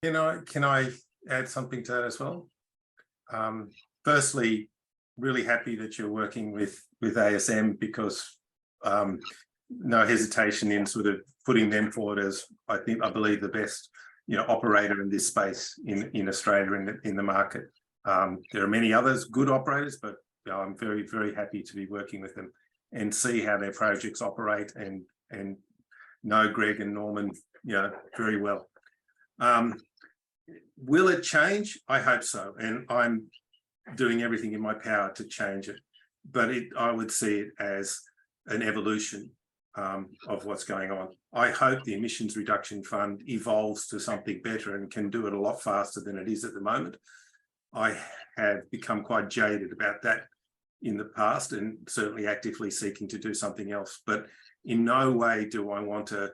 Can I add something to that as well? Firstly, really happy that you're working with ASM, because no hesitation in sort of putting them forward as I believe the best operator in this space in Australia in the market. There are many others, good operators, but I'm very, very happy to be working with them and see how their projects operate and know Greg and Norman very well. Will it change? I hope so, and I'm doing everything in my power to change it. But I would see it as an evolution of what's going on. I hope the Emissions Reduction Fund evolves to something better and can do it a lot faster than it is at the moment. I have become quite jaded about that in the past, and certainly actively seeking to do something else. But in no way do I want to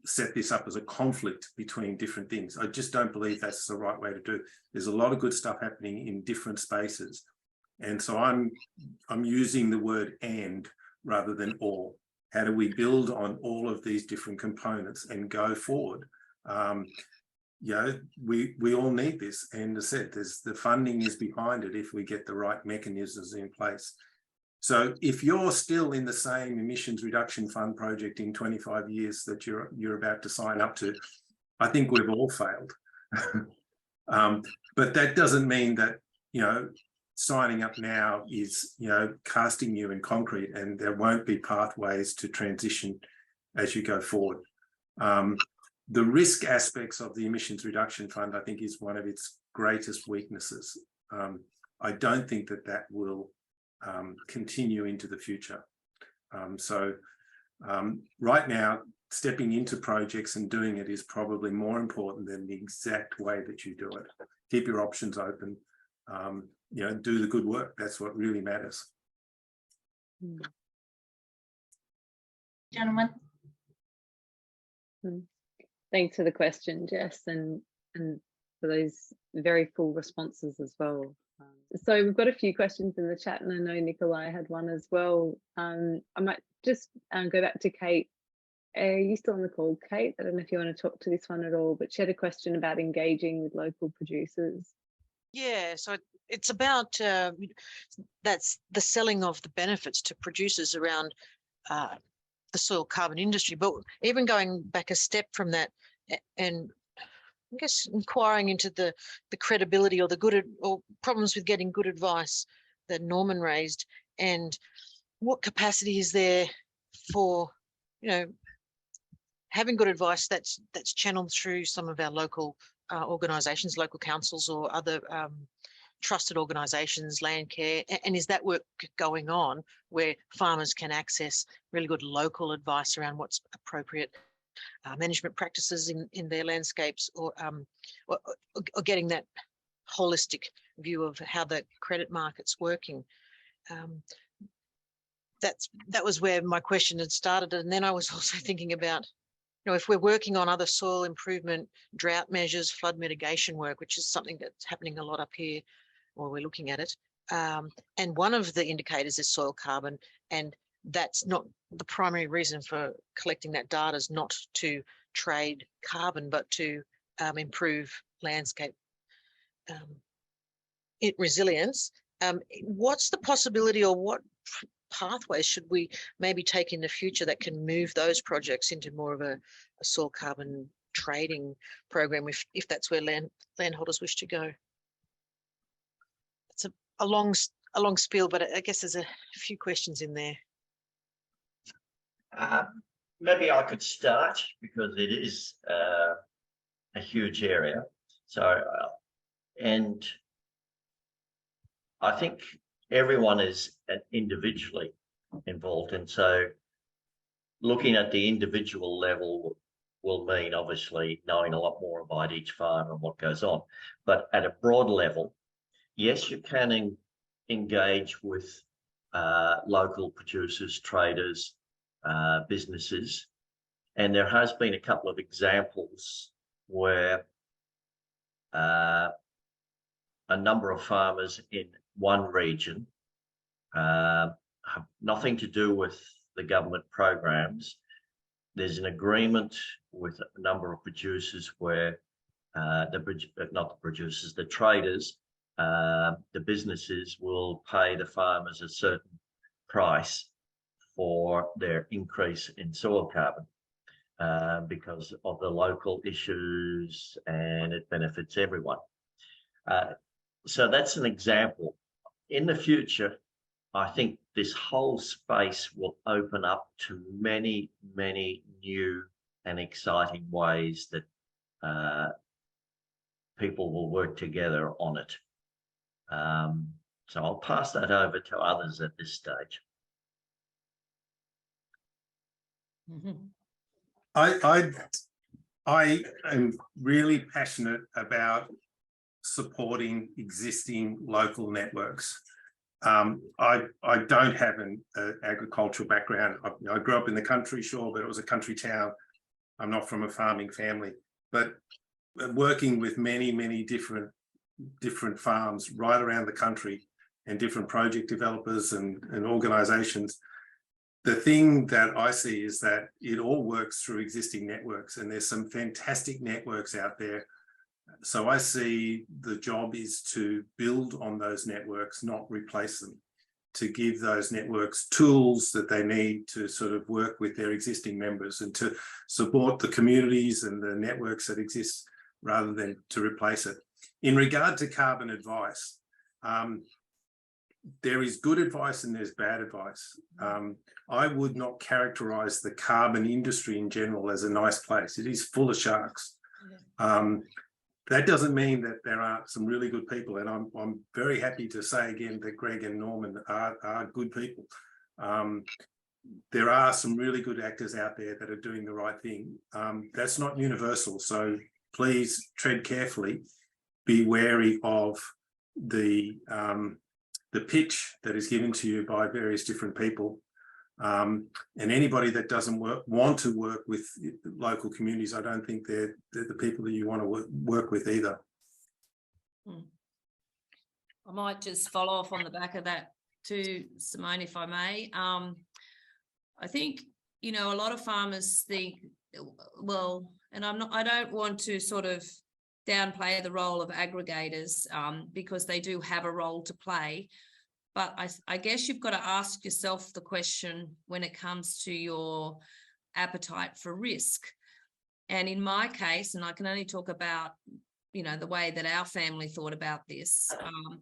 set this up as a conflict between different things. I just don't believe that's the right way to do. There's a lot of good stuff happening in different spaces. And so I'm using the word and rather than or. How do we build on all of these different components and go forward? We all need this. And as I said, the funding is behind it if we get the right mechanisms in place. So if you're still in the same emissions reduction fund project in 25 years that you're about to sign up to, I think we've all failed. But that doesn't mean that, signing up now is, casting you in concrete, and there won't be pathways to transition as you go forward. The risk aspects of the emissions reduction fund, I think, is one of its greatest weaknesses. I don't think that will continue into the future. Right now, stepping into projects and doing it is probably more important than the exact way that you do it. Keep your options open, do the good work. That's what really matters. Gentlemen. Thanks for the question, Jess, and for those very full responses as well. So we've got a few questions in the chat, and I know Nikolai had one as well. I might just go back to Kate. Are you still on the call, Kate? I don't know if you want to talk to this one at all, but she had a question about engaging with local producers. Yeah, so it's about that's the selling of the benefits to producers around the soil carbon industry. But even going back a step from that, and I guess inquiring into the credibility or the good or problems with getting good advice that Norman raised, and what capacity is there for having good advice that's channeled through some of our local organisations, local councils, or other trusted organisations, Landcare, and is that work going on where farmers can access really good local advice around what's appropriate management practices in their landscapes, or getting that holistic view of how the credit market's working? That was where my question had started, and then I was also thinking about, if we're working on other soil improvement, drought measures, flood mitigation work, which is something that's happening a lot up here, or we're looking at it, and one of the indicators is soil carbon, and that's not the primary reason for collecting that data, is not to trade carbon, but to improve landscape resilience. What's the possibility, or what pathways should we maybe take in the future that can move those projects into more of a soil carbon trading program, if that's where landholders wish to go? It's a long spiel, but I guess there's a few questions in there. Maybe I could start, because it is a huge area. So, and I think everyone is individually involved, and so looking at the individual level will mean obviously knowing a lot more about each farm and what goes on. But at a broad level, yes, you can engage with local producers, traders, businesses, and there has been a couple of examples where a number of farmers in one region have nothing to do with the government programs. There's an agreement with a number of producers where the traders, the businesses will pay the farmers a certain price for their increase in soil carbon because of the local issues, and it benefits everyone. So that's an example. In the future, I think this whole space will open up to many, many new and exciting ways that people will work together on it. So I'll pass that over to others at this stage. I am really passionate about supporting existing local networks. I don't have an agricultural background. I grew up in the country, sure, but it was a country town. I'm not from a farming family, but working with many, many different farms right around the country and different project developers and organisations, the thing that I see is that it all works through existing networks, and there's some fantastic networks out there. So I see the job is to build on those networks, not replace them, to give those networks tools that they need to sort of work with their existing members and to support the communities and the networks that exist rather than to replace it. In regard to carbon advice, there is good advice and there's bad advice. I would not characterise the carbon industry in general as a nice place. It is full of sharks. That doesn't mean that there aren't some really good people, and I'm very happy to say again that Greg and Norman are good people. There are some really good actors out there that are doing the right thing. That's not universal, so please tread carefully. Be wary of the pitch that is given to you by various different people. And anybody that doesn't want to work with local communities, I don't think they're the people that you want to work with either. I might just follow off on the back of that too, Simone, if I may. I think, a lot of farmers think, well, and I don't want to sort of downplay the role of aggregators because they do have a role to play. But I guess you've got to ask yourself the question when it comes to your appetite for risk. And in my case, and I can only talk about, the way that our family thought about this,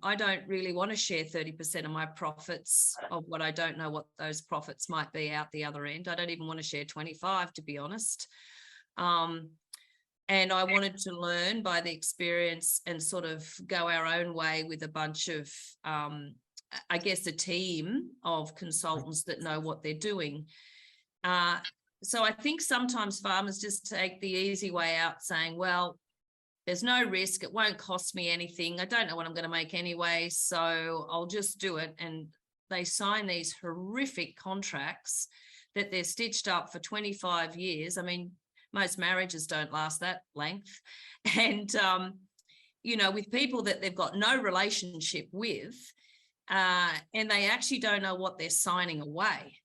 I don't really want to share 30% of my profits of what I don't know what those profits might be out the other end. I don't even want to share 25, to be honest. And And I wanted to learn by the experience and sort of go our own way with a bunch of, I guess, a team of consultants that know what they're doing. So I think sometimes farmers just take the easy way out saying, well, there's no risk, it won't cost me anything, I don't know what I'm going to make anyway, so I'll just do it. And they sign these horrific contracts that they're stitched up for 25 years. I mean, most marriages don't last that length. And, you know, with people that they've got no relationship with, and they actually don't know what they're signing away,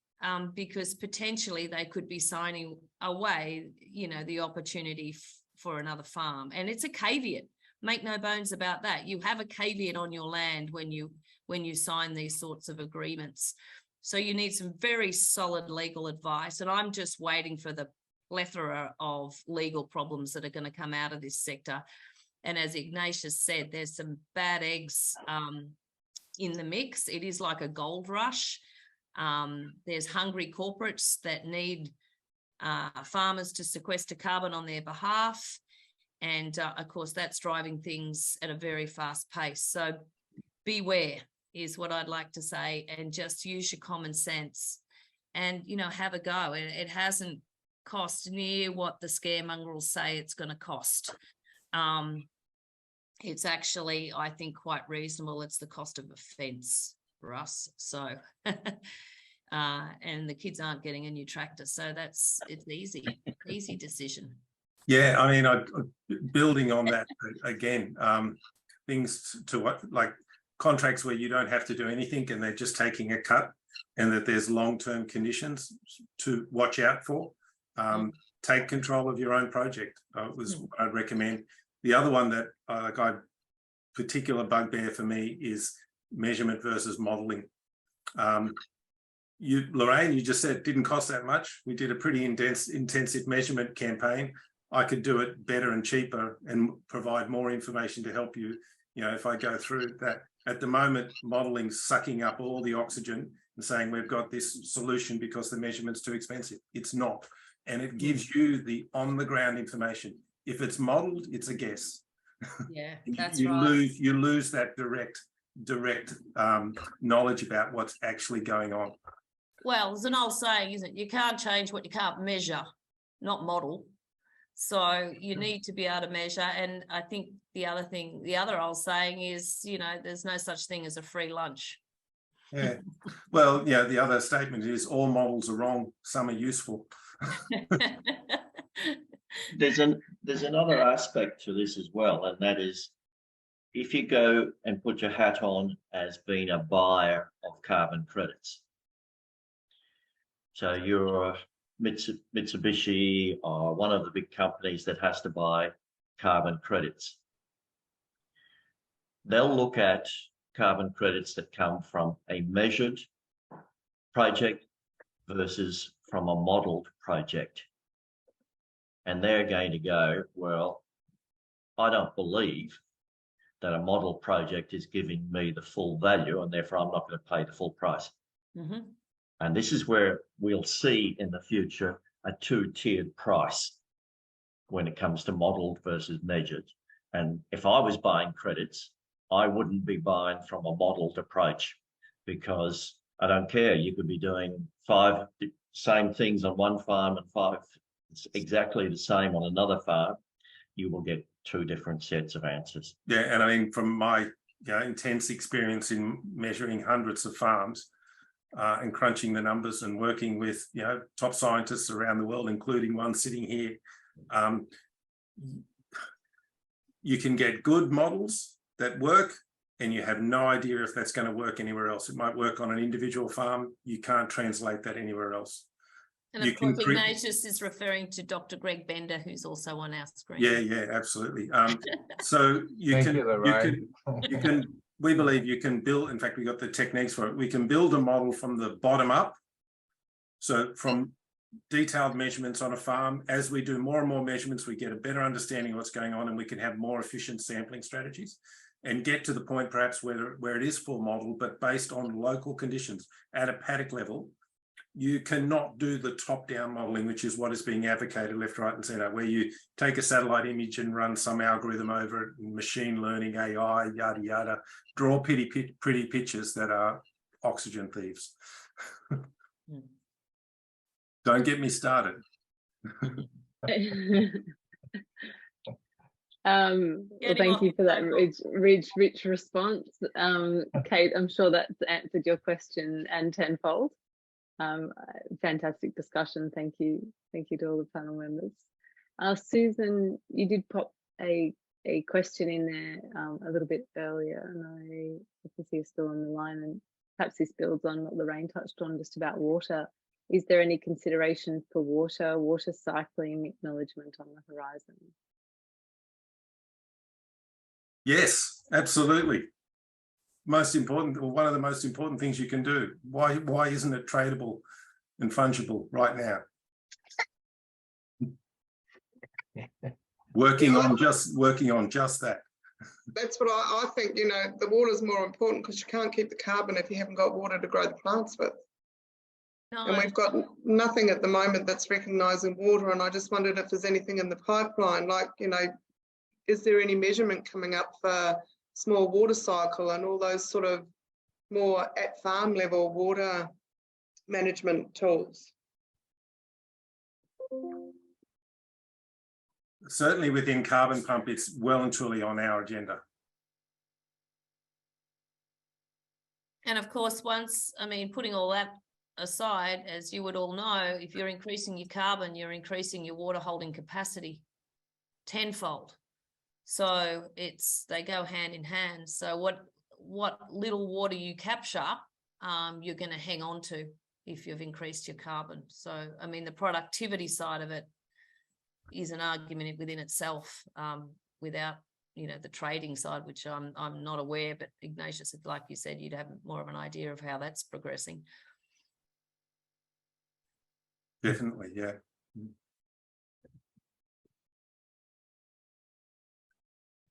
because potentially they could be signing away, you know, the opportunity for another farm. And it's a caveat, make no bones about that. You have a caveat on your land when you sign these sorts of agreements. So you need some very solid legal advice. And I'm just waiting for the plethora of legal problems that are going to come out of this sector. And as Ignatius said, there's some bad eggs in the mix. It is like a gold rush. There's hungry corporates that need farmers to sequester carbon on their behalf. And of course, that's driving things at a very fast pace. So beware is what I'd like to say, and just use your common sense and, you know, have a go. It hasn't cost near what the scaremongers say it's going to cost. It's actually, I think, quite reasonable. It's the cost of a fence for us. So, and the kids aren't getting a new tractor. So it's easy decision. Yeah, I mean, building on that again, things to what, like contracts where you don't have to do anything and they're just taking a cut, and that there's long-term conditions to watch out for. Take control of your own project was what I'd recommend. The other one that particular bugbear for me is measurement versus modelling. Lorraine, you just said it didn't cost that much. We did a pretty intensive measurement campaign. I could do it better and cheaper and provide more information to help you, you know, if I go through that. At the moment, modeling's sucking up all the oxygen and saying we've got this solution because the measurement's too expensive. It's not. And it gives you the on-the-ground information. If it's modelled, it's a guess. Yeah, that's you right. You lose that direct knowledge about what's actually going on. Well, there's an old saying, isn't it? You can't change what you can't measure, not model. So you need to be able to measure. And I think the other old saying is, you know, there's no such thing as a free lunch. Yeah. Well, yeah, the other statement is all models are wrong, some are useful. There's another aspect to this as well, and that is if you go and put your hat on as being a buyer of carbon credits. So you're a Mitsubishi or one of the big companies that has to buy carbon credits. They'll look at carbon credits that come from a measured project versus from a modelled project. And they're going to go, well, I don't believe that a model project is giving me the full value, and therefore I'm not going to pay the full price. Mm-hmm. And this is where we'll see in the future a two-tiered price when it comes to modelled versus measured. And if I was buying credits, I wouldn't be buying from a modelled approach, because I don't care. You could be doing 5 same things on one farm and 5 exactly the same on another farm. You will get 2 different sets of answers. Yeah, and I mean, from my intense experience in measuring hundreds of farms and crunching the numbers and working with top scientists around the world, including one sitting here, you can get good models that work, and you have no idea if that's going to work anywhere else. It might work on an individual farm. You can't translate that anywhere else. And of course, Ignatius is referring to Dr. Greg Bender, who's also on our screen. Yeah, absolutely. So you can, we believe you can build, in fact, we got the techniques for it. We can build a model from the bottom up. So from detailed measurements on a farm, as we do more and more measurements, we get a better understanding of what's going on, and we can have more efficient sampling strategies and get to the point perhaps where it is full model, but based on local conditions at a paddock level. you cannot do the top-down modelling, which is what is being advocated left, right and centre, where you take a satellite image and run some algorithm over it, machine learning, AI, yada, yada, draw pretty pictures that are oxygen thieves. Don't get me started. Well, thank you for that rich response. Kate, I'm sure that's answered your question and tenfold. Fantastic discussion. Thank you to all the panel members. Susan, you did pop a question in there a little bit earlier, and I can see you're still on the line, and perhaps this builds on what Lorraine touched on just about water. Is there any consideration for water cycling acknowledgement on the horizon? Yes, absolutely. Most important, or one of the most important things you can do. Why isn't it tradable and fungible right now? working on just that. That's what I think. You know, the water is more important because you can't keep the carbon if you haven't got water to grow the plants with. No. And we've got nothing at the moment that's recognising water. And I just wondered if there's anything in the pipeline, like, you know, is there any measurement coming up for small water cycle and all those sort of more at farm level water management tools? Certainly within Carbon Pump, it's well and truly on our agenda. And of course, putting all that aside, as you would all know, if you're increasing your carbon, you're increasing your water holding capacity tenfold. So they go hand in hand. So what little water you capture, you're going to hang on to if you've increased your carbon. So, I mean, the productivity side of it is an argument within itself, without, you know, the trading side, which I'm not aware, but Ignatius, like you said, you'd have more of an idea of how that's progressing. Definitely, yeah.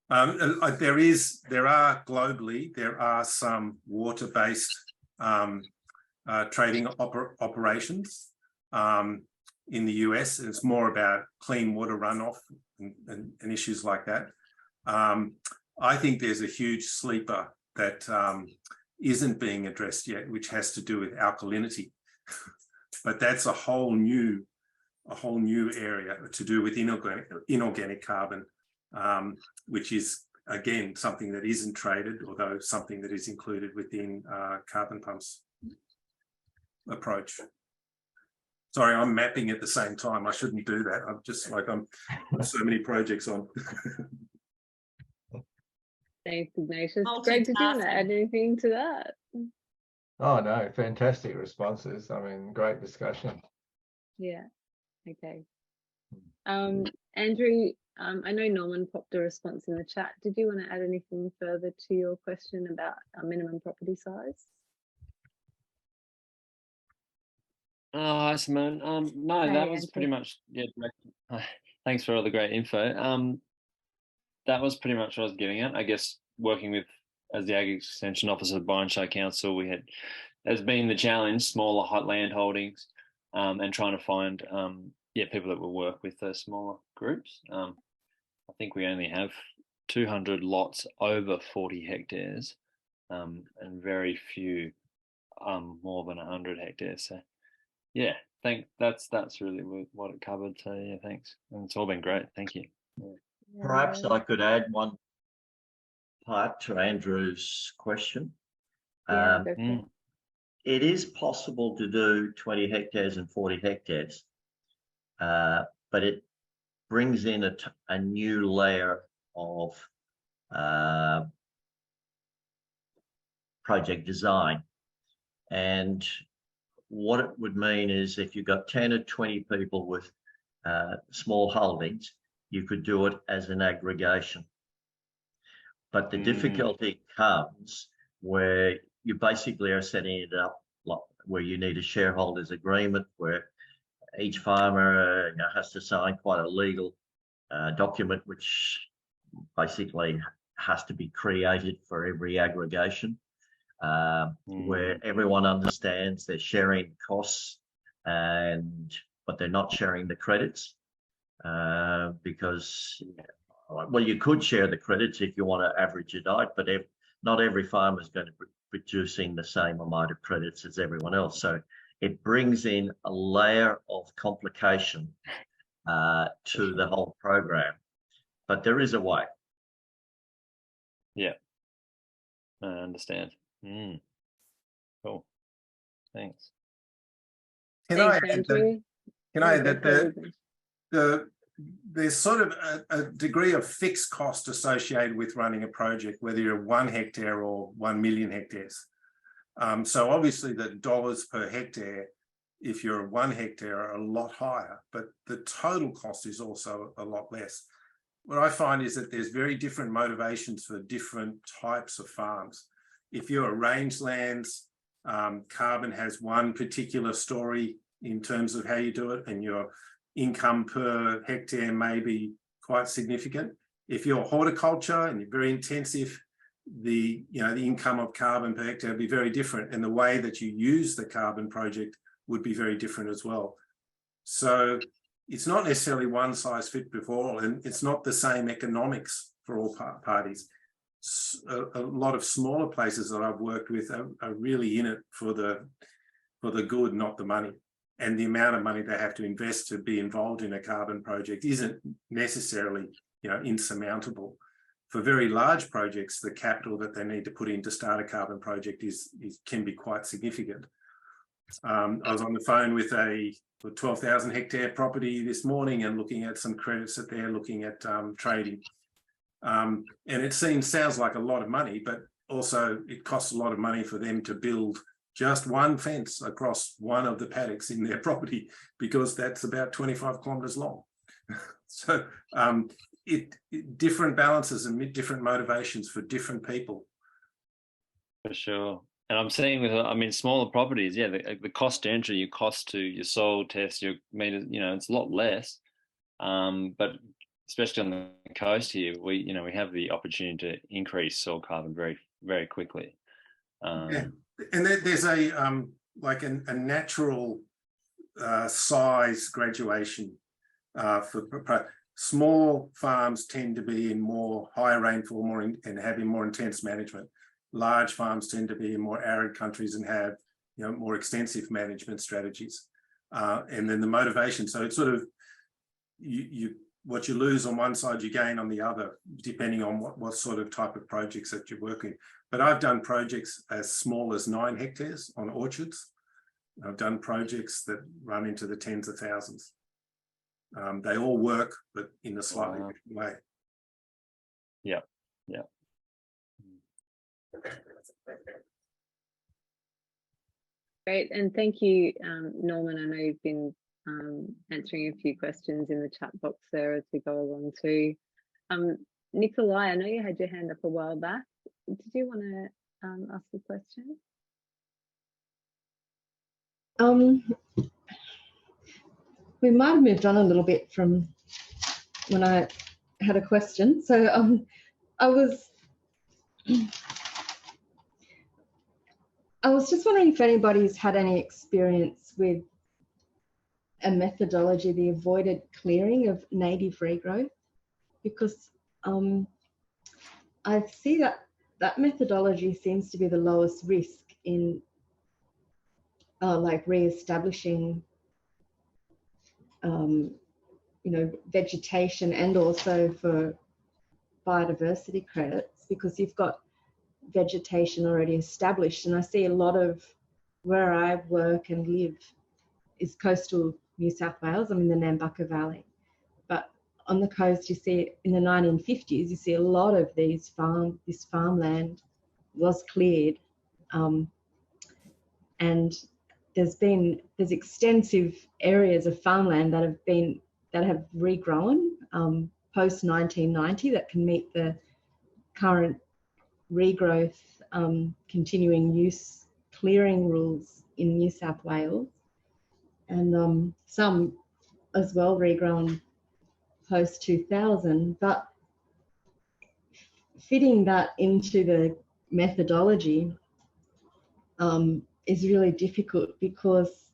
There are globally some water-based trading operations in the US. It's more about clean water runoff and issues like that. I think there's a huge sleeper that isn't being addressed yet, which has to do with alkalinity. But that's a whole new area to do with inorganic carbon. Which is, again, something that isn't traded, although something that is included within Carbon Pump's approach. Sorry, I'm mapping at the same time. I shouldn't do that. I'm just like, I'm so many projects on. Thanks, Ignatius. Greg, did you want to add anything to that? Oh, no, fantastic responses. I mean, great discussion. Yeah, okay. Andrew, I know Norman popped a response in the chat. Did you want to add anything further to your question about minimum property size? Hi, Simone. No, Hey, that was Andrew. pretty much, yeah, thanks for all the great info. That was pretty much what I was getting at. I guess working with, as the AgriX Extension Officer of Byron Council, there's been the challenge, smaller hot land holdings, and trying to find people that will work with those smaller groups. I think we only have 200 lots over 40 hectares, and very few more than 100 hectares. So, yeah, that's really what it covered. So, yeah, thanks. And it's all been great. Thank you. Yeah. Perhaps I could add one part to Andrew's question. Yeah, it is possible to do 20 hectares and 40 hectares, but it brings in a new layer of project design. And what it would mean is if you've got 10 or 20 people with small holdings, you could do it as an aggregation. But the difficulty comes where you basically are setting it up where you need a shareholders agreement, where each farmer has to sign quite a legal document, which basically has to be created for every aggregation, where everyone understands they're sharing costs but they're not sharing the credits because, well, you could share the credits if you want to average it out, but not every farmer is going to be producing the same amount of credits as everyone else. So it brings in a layer of complication to the whole program, but there is a way. Yeah, I understand. Cool. Thanks. Can Thanks, I add Andrew. that there's sort of a degree of fixed cost associated with running a project, whether you're 1 hectare or 1 million hectares. So obviously the dollars per hectare, if you're 1 hectare, are a lot higher, but the total cost is also a lot less. What I find is that there's very different motivations for different types of farms. If you're rangelands, carbon has one particular story in terms of how you do it, and your income per hectare may be quite significant. If you're horticulture and you're very intensive, the income of carbon per hectare would be very different, and the way that you use the carbon project would be very different as well. So it's not necessarily one size fits all, and it's not the same economics for all parties. A lot of smaller places that I've worked with are really in it for the good, not the money. And the amount of money they have to invest to be involved in a carbon project isn't necessarily, insurmountable. For very large projects, the capital that they need to put in to start a carbon project can be quite significant. I was on the phone with a 12,000 hectare property this morning and looking at some credits that they're looking at trading. And it sounds like a lot of money, but also it costs a lot of money for them to build just one fence across one of the paddocks in their property, because that's about 25 kilometres long. So different balances and different motivations for different people. For sure. And I'm seeing with, smaller properties, yeah, the cost to entry, your cost to your soil test, your meters, it's a lot less. But especially on the coast here, we have the opportunity to increase soil carbon very, very quickly. Yeah. And there's a natural size graduation for small farms tend to be in more higher rainfall and having more intense management. Large farms tend to be in more arid countries and have more extensive management strategies. And then the motivation. So it's sort of what you lose on one side, you gain on the other, depending on what sort of type of projects that you're working. But I've done projects as small as 9 hectares on orchards. I've done projects that run into the tens of thousands. They all work, but in a slightly different way. Yeah. Great, and thank you, Norman. I know you've been answering a few questions in the chat box there as we go along too. Nikolai, I know you had your hand up a while back. Did you want to ask a question? We might have moved on a little bit from when I had a question. So I was just wondering if anybody's had any experience with a methodology, the avoided clearing of native regrowth, because I see that methodology seems to be the lowest risk in re-establishing vegetation, and also for biodiversity credits, because you've got vegetation already established. And I see a lot of where I work and live is coastal New South Wales. I'm in the Nambucca Valley, but on the coast, you see in the 1950s, you see a lot of this farmland was cleared, and there's extensive areas of farmland that have regrown post 1990 that can meet the current regrowth continuing use clearing rules in New South Wales, and some as well regrown post 2000, but fitting that into the methodology is really difficult, because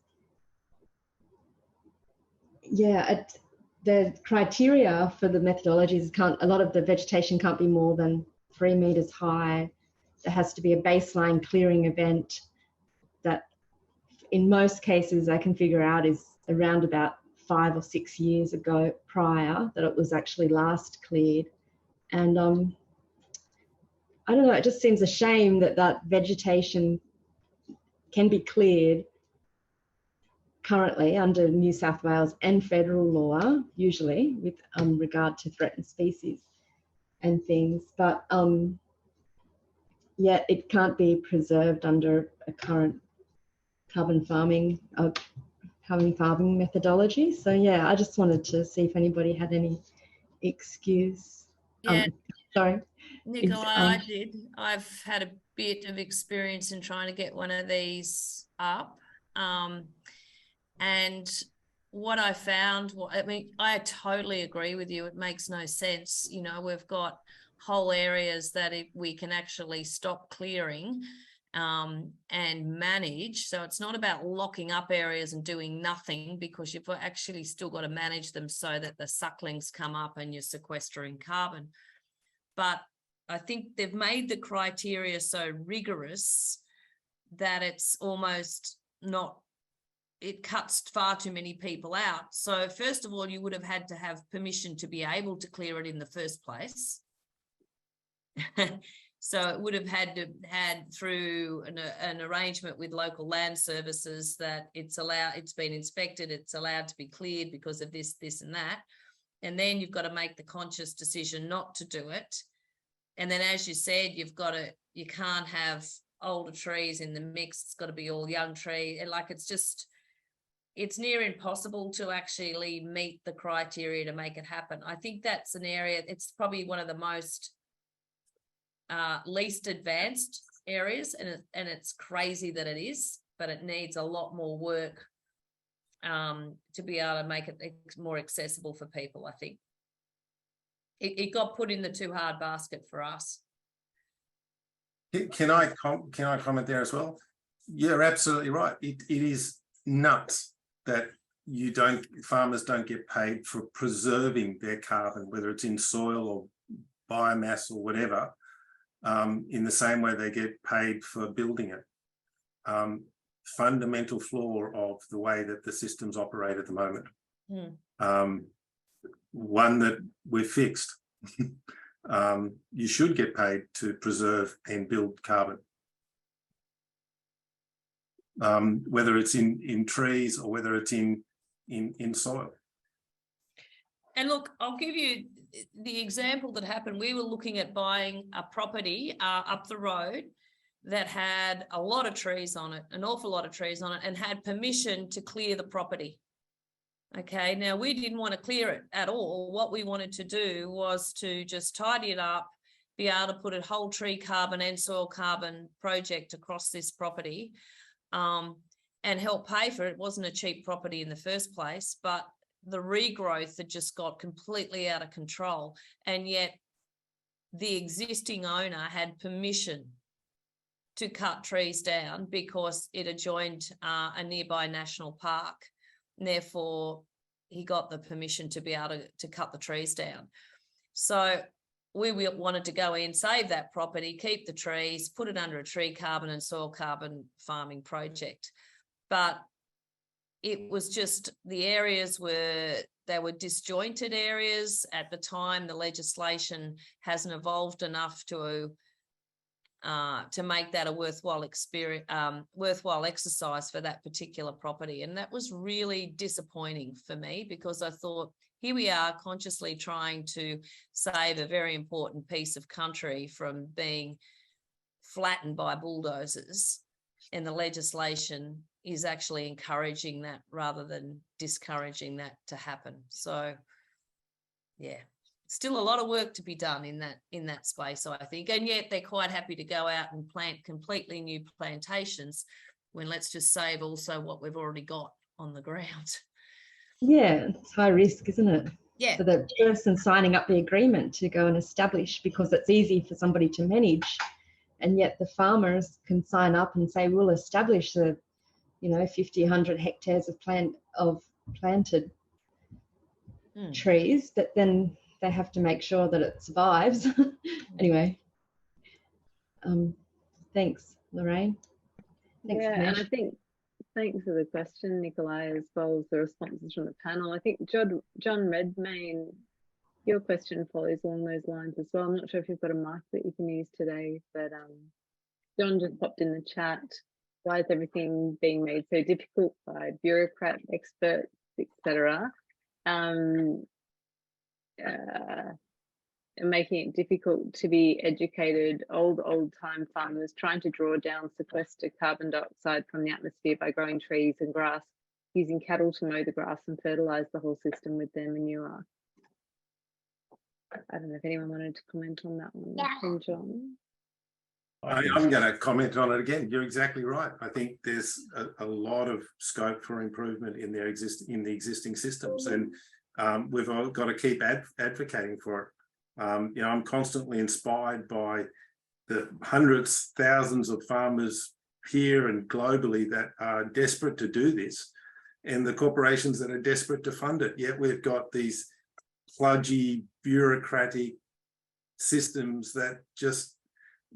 the criteria for the methodologies a lot of the vegetation can't be more than 3 meters high. There has to be a baseline clearing event that in most cases I can figure out is around about 5 or 6 years ago prior that it was actually last cleared. And I don't know, it just seems a shame that vegetation can be cleared currently under New South Wales and federal law, usually with regard to threatened species and things, but yet it can't be preserved under a current carbon farming methodology. So yeah, I just wanted to see if anybody had any excuse. Yeah. Sorry. Nicola, I did. I've had a bit of experience in trying to get one of these up. And what I found, I mean, I totally agree with you. It makes no sense. You know, we've got whole areas that we can actually stop clearing and manage. So it's not about locking up areas and doing nothing, because you've actually still got to manage them so that the sucklings come up and you're sequestering carbon. But I think they've made the criteria so rigorous that it's almost not, it cuts far too many people out. So first of all, you would have had to have permission to be able to clear it in the first place. So it would have had through an arrangement with local land services that it's been inspected, it's allowed to be cleared because of this, this and that. And then you've got to make the conscious decision not to do it. And then, as you said, you can't have older trees in the mix. It's got to be all young tree. Like, it's near impossible to actually meet the criteria to make it happen. I think that's an area, it's probably one of the most least advanced areas, and it's crazy that it is, but it needs a lot more work to be able to make it more accessible for people. I think it got put in the too hard basket for us. Can I comment there as well? You're absolutely right. It is nuts that farmers don't get paid for preserving their carbon, whether it's in soil or biomass or whatever, in the same way they get paid for building it. Fundamental flaw of the way that the systems operate at the moment. One that we've fixed. You should get paid to preserve and build carbon, whether it's in trees or whether it's in soil. And look, I'll give you the example that happened. We were looking at buying a property up the road that had a lot of trees on it, an awful lot of trees on it, and had permission to clear the property. Okay, now we didn't want to clear it at all. What we wanted to do was to just tidy it up, be able to put a whole tree carbon and soil carbon project across this property, and help pay for it. It wasn't a cheap property in the first place, but the regrowth had just got completely out of control. And yet the existing owner had permission to cut trees down because it adjoined a nearby national park. And therefore, he got the permission to be able to cut the trees down. So we wanted to go in, save that property, keep the trees, put it under a tree carbon and soil carbon farming project. But it was just the areas were disjointed areas. At the time, the legislation hasn't evolved enough to make that a worthwhile experience, worthwhile exercise for that particular property. And that was really disappointing for me, because I thought, here we are consciously trying to save a very important piece of country from being flattened by bulldozers, and the legislation is actually encouraging that rather than discouraging that to happen. So, yeah. Still a lot of work to be done in that space, I think, and yet they're quite happy to go out and plant completely new plantations when let's just save also what we've already got on the ground. Yeah, it's high risk, isn't it? Yeah. For the person signing up the agreement to go and establish, because it's easy for somebody to manage, and yet the farmers can sign up and say, we'll establish 50, 100 hectares of planted trees, but then they have to make sure that it survives. Anyway, thanks, Lorraine. Thanks, Yeah, and I Kamesh. think thanks for the question, Nikolai, as well as the responses from the panel. I think John Redmayne, your question follows along those lines as well. I'm not sure if you've got a mic that you can use today, but John just popped in the chat. Why is everything being made so difficult by bureaucrats, experts, etc.? Making it difficult to be educated old time farmers trying to draw down, sequester carbon dioxide from the atmosphere by growing trees and grass, using cattle to mow the grass and fertilize the whole system with their manure. I don't know if anyone wanted to comment on that one. From John. I'm going to comment on it again. You're exactly right. I think there's a lot of scope for improvement in the existing systems, and we've all got to keep advocating for it. You know, I'm constantly inspired by the hundreds, thousands of farmers here and globally that are desperate to do this, and the corporations that are desperate to fund it. Yet we've got these kludgy, bureaucratic systems that just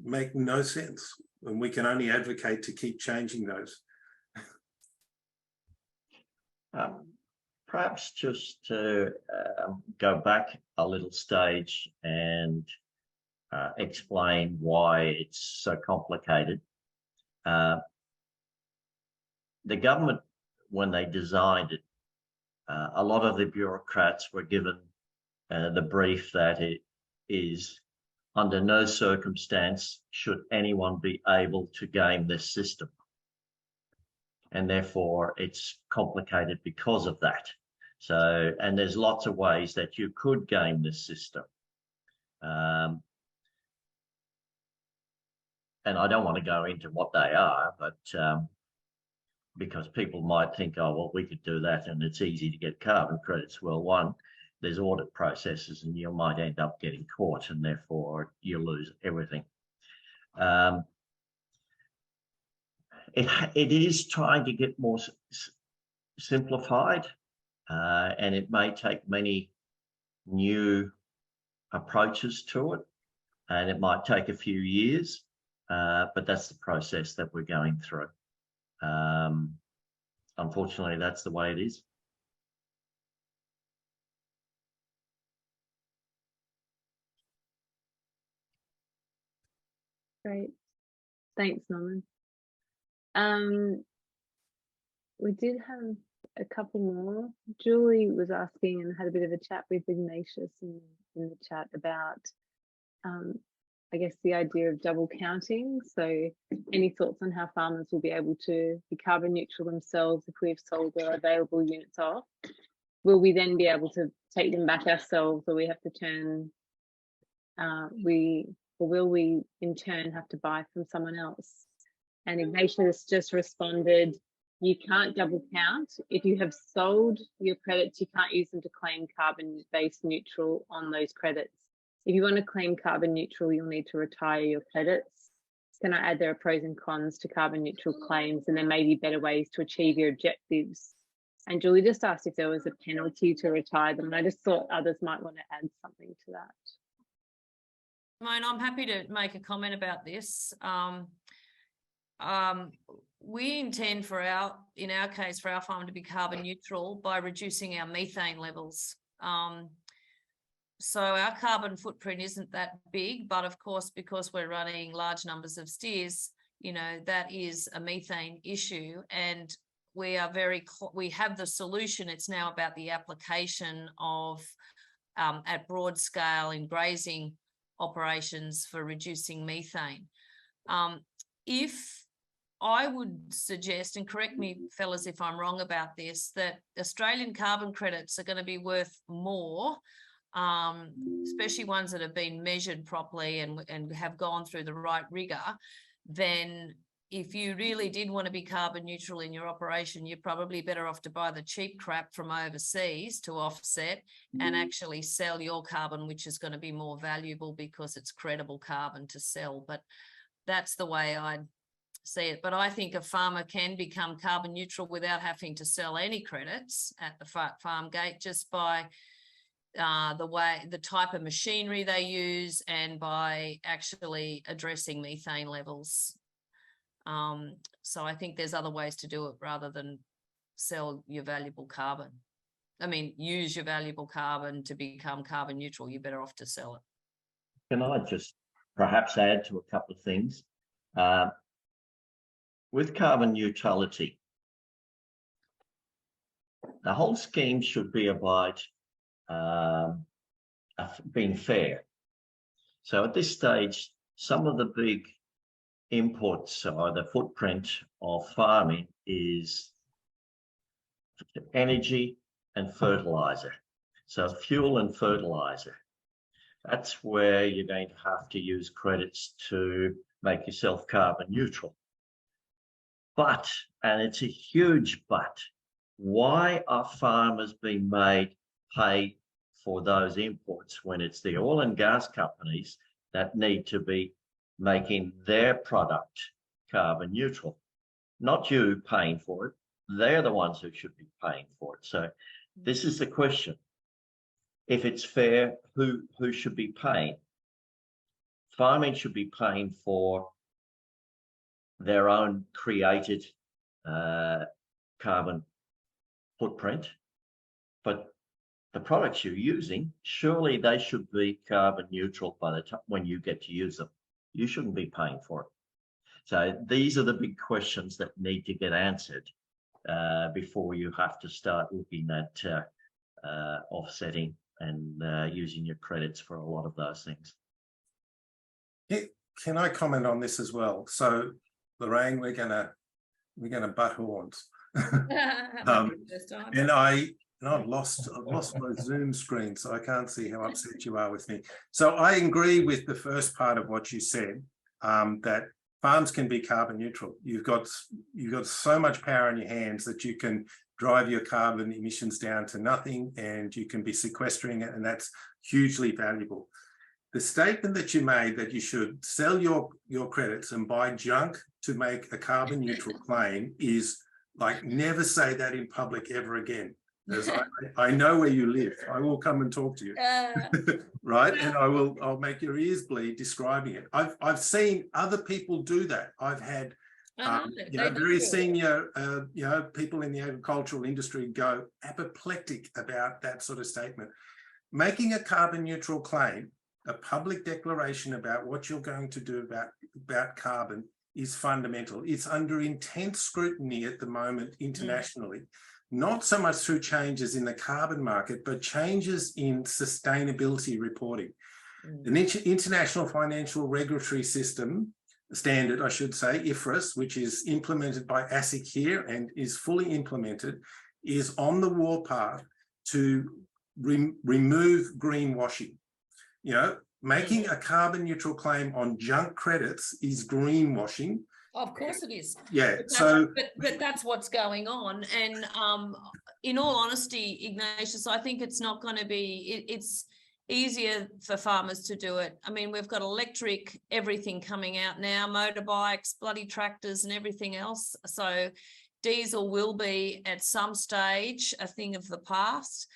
make no sense, and we can only advocate to keep changing those. Perhaps just to go back a little stage and explain why it's so complicated. The government, when they designed it, a lot of the bureaucrats were given the brief that it is under no circumstance should anyone be able to game this system. And therefore it's complicated because of that. So, and there's lots of ways that you could game this system. And I don't want to go into what they are, but because people might think, oh, well, we could do that and it's easy to get carbon credits. Well, one, there's audit processes and you might end up getting caught and therefore you lose everything. It is trying to get more simplified, and it may take many new approaches to it, and it might take a few years, but that's the process that we're going through. Unfortunately, that's the way it is. Great. Thanks, Norman. We did have a couple more. Julie was asking and had a bit of a chat with Ignatius in the chat about, I guess, the idea of double counting. So any thoughts on how farmers will be able to be carbon neutral themselves if we've sold their available units off? Will we then be able to take them back ourselves, or we have to turn, or will we in turn have to buy from someone else? And Ignatius just responded, you can't double count. If you have sold your credits, you can't use them to claim carbon-based neutral on those credits. If you want to claim carbon neutral, you'll need to retire your credits. Can I add there are pros and cons to carbon neutral claims, and there may be better ways to achieve your objectives? And Julie just asked if there was a penalty to retire them. And I just thought others might want to add something to that. Simone, I'm happy to make a comment about this. We intend in our case, for our farm to be carbon neutral by reducing our methane levels. So our carbon footprint isn't that big, but of course, because we're running large numbers of steers, you know, that is a methane issue, and we have the solution. It's now about the application of at broad scale in grazing operations for reducing methane. If I would suggest, and correct me fellas if I'm wrong about this, that Australian carbon credits are going to be worth more, especially ones that have been measured properly and have gone through the right rigor, then if you really did want to be carbon neutral in your operation, you're probably better off to buy the cheap crap from overseas to offset and actually sell your carbon, which is going to be more valuable because it's credible carbon to sell. But that's the way I'd see it. But I think a farmer can become carbon neutral without having to sell any credits at the farm gate, just by the type of machinery they use, and by actually addressing methane levels. So I think there's other ways to do it rather than sell your valuable carbon. I mean, use your valuable carbon to become carbon neutral. You're better off to sell it. Can I just perhaps add to a couple of things? With carbon neutrality, the whole scheme should be about being fair. So at this stage, some of the big inputs or the footprint of farming is energy and fertilizer. So fuel and fertilizer. That's where you're going to have to use credits to make yourself carbon neutral. But, and it's a huge but, why are farmers being made pay for those imports when it's the oil and gas companies that need to be making their product carbon neutral? Not you paying for it. They're the ones who should be paying for it. So this is the question. If it's fair, who should be paying? Farming should be paying for their own created carbon footprint, but the products you're using, surely they should be carbon neutral by the time when you get to use them. You shouldn't be paying for it. So these are the big questions that need to get answered before you have to start looking at offsetting and using your credits for a lot of those things. Can I comment on this as well? So, Lorraine, we're gonna butt horns. And I've lost my Zoom screen, so I can't see how upset you are with me. So I agree with the first part of what you said, that farms can be carbon neutral. You've got so much power in your hands that you can drive your carbon emissions down to nothing, and you can be sequestering it, and that's hugely valuable. The statement that you made that you should sell your credits and buy junk to make a carbon neutral claim is like, never say that in public ever again. Because I know where you live. I will come and talk to you, right? And I'll make your ears bleed describing it. I've seen other people do that. I've had very senior people in the agricultural industry go apoplectic about that sort of statement. Making a carbon neutral claim, a public declaration about what you're going to do about carbon, is fundamental. It's under intense scrutiny at the moment internationally. Not so much through changes in the carbon market, but changes in sustainability reporting. An international financial regulatory system standard, I should say, IFRS, which is implemented by ASIC here and is fully implemented, is on the warpath to remove greenwashing. Making a carbon neutral claim on junk credits is greenwashing. Of course it is. Yeah. But that's what's going on. And in all honesty, Ignatius, I think it's not going to be, it's easier for farmers to do it. I mean, we've got electric everything coming out now, motorbikes, bloody tractors and everything else. So diesel will be at some stage a thing of the past.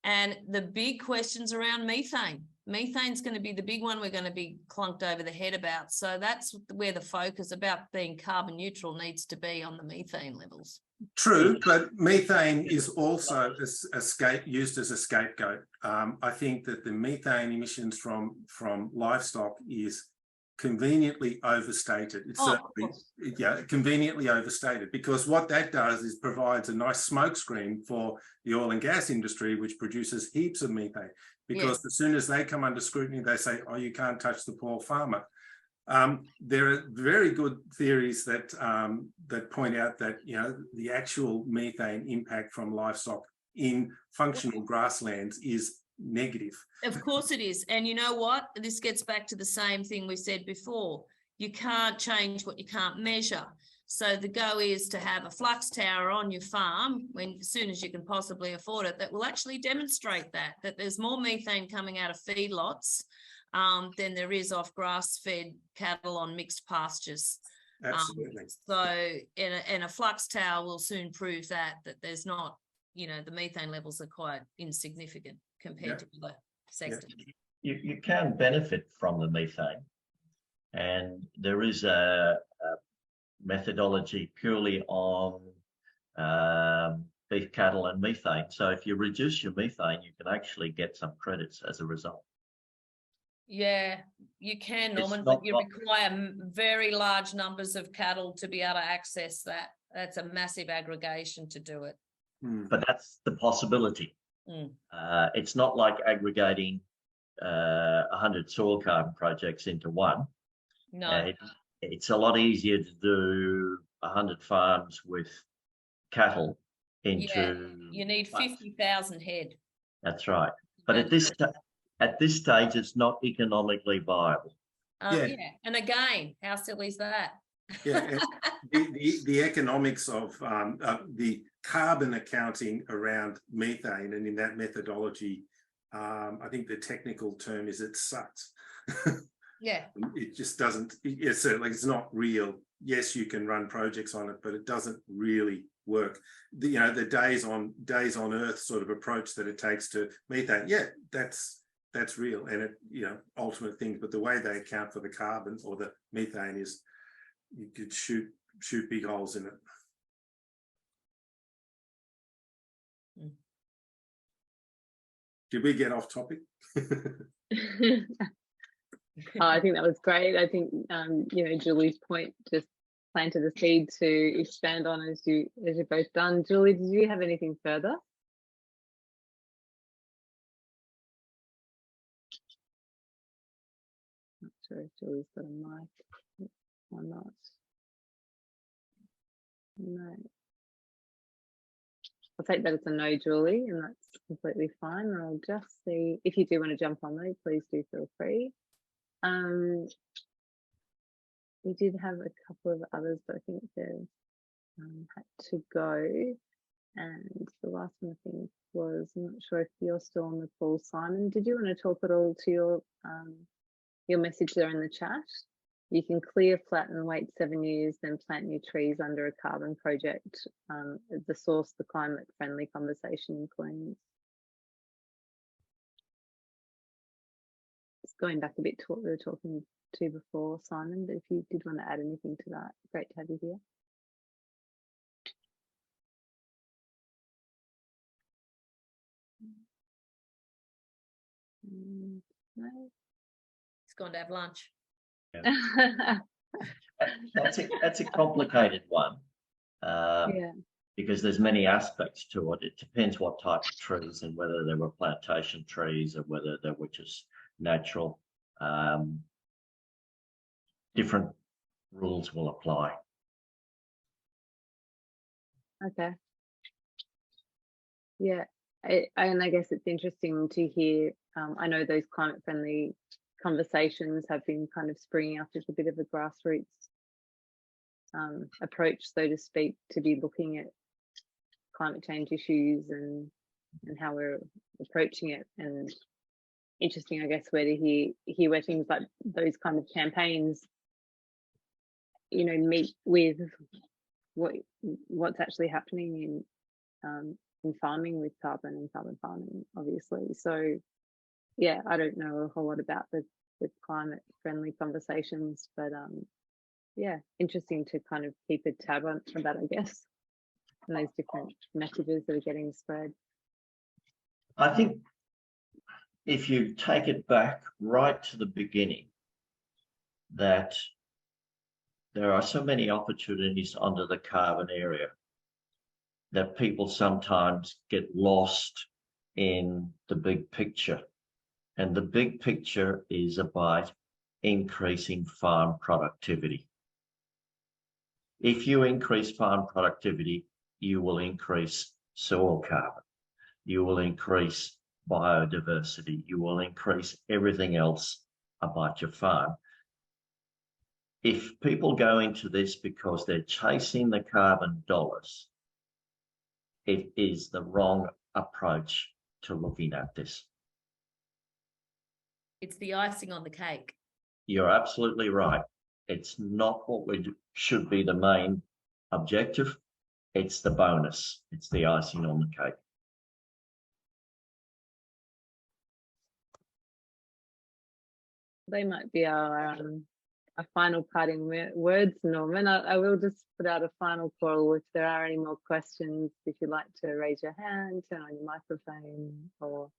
And the big questions around methane. Methane's going to be the big one we're going to be clunked over the head about. So that's where the focus about being carbon neutral needs to be, on the methane levels. True, but methane is also used as a scapegoat. I think that the methane emissions from livestock is conveniently overstated. It's certainly, conveniently overstated, because what that does is provides a nice smokescreen for the oil and gas industry, which produces heaps of methane. Because as soon as they come under scrutiny, they say, "Oh, you can't touch the poor farmer." There are very good theories that that point out that the actual methane impact from livestock in functional grasslands is negative. Of course it is. And you know what? This gets back to the same thing we said before. You can't change what you can't measure. So the go is to have a flux tower on your farm as soon as you can possibly afford it, that will actually demonstrate that there's more methane coming out of feedlots than there is off grass-fed cattle on mixed pastures. Absolutely. So and a flux tower will soon prove that there's not you know, the methane levels are quite insignificant compared to other sectors. You can benefit from the methane, and there is a methodology purely on beef cattle and methane. So if you reduce your methane, you can actually get some credits as a result. Yeah, you can, Norman, but you require very large numbers of cattle to be able to access that. That's a massive aggregation to do it. But that's the possibility. It's not like aggregating 100 soil carbon projects into one. No. It's a lot easier to do 100 farms with cattle into. You need 50,000 head. That's right. But at this stage, it's not economically viable. And again, how silly is that? Yeah, the economics of the carbon accounting around methane and in that methodology, I think the technical term is it sucks. Yeah. It just doesn't, certainly it's not real. Yes, you can run projects on it, but it doesn't really work. The days on Earth sort of approach that it takes to methane, that's real, and it, ultimate things, but the way they account for the carbon or the methane is you could shoot big holes in it. Did we get off topic? I think that was great. I think Julie's point just planted a seed to expand on as you've both done. Julie, did you have anything further? Not sure if Julie's got a mic or not. No. I'll take that as a no, Julie, and that's completely fine. And I'll just see if you do want to jump on though, please do feel free. We did have a couple of others, but I think they've had to go. And the last one I think was, I'm not sure if you're still on the call, Simon. Did you want to talk at all to your message there in the chat? You can clear, flatten, wait 7 years, then plant new trees under a carbon project. The source, the climate friendly conversation in Queens. It's going back a bit to what we were talking to before, Simon, but if you did want to add anything to that, great to have you here. No. He's gone to have lunch. Yeah. That's a complicated one. Because there's many aspects to it. It depends what type of trees and whether they were plantation trees or whether they were just natural. Different rules will apply. Okay. Yeah, and I guess it's interesting to hear. I know those climate friendly conversations have been kind of springing up as a bit of a grassroots approach, so to speak, to be looking at climate change issues and how we're approaching it. And interesting, I guess, where to hear where things like those kind of campaigns, meet with what's actually happening in farming with carbon and carbon farming, obviously. So yeah, I don't know a whole lot about the climate friendly conversations, but yeah, interesting to kind of keep a tab on that, I guess, and those different messages that are getting spread. I think if you take it back right to the beginning, that there are so many opportunities under the carbon area that people sometimes get lost in the big picture. And the big picture is about increasing farm productivity. If you increase farm productivity, you will increase soil carbon, you will increase biodiversity, you will increase everything else about your farm. If people go into this because they're chasing the carbon dollars, it is the wrong approach to looking at this. It's the icing on the cake. You're absolutely right. It's not what should be the main objective. It's the bonus. It's the icing on the cake. They might be our final parting words, Norman. I will just put out a final call. If there are any more questions, if you'd like to raise your hand, turn on your microphone, or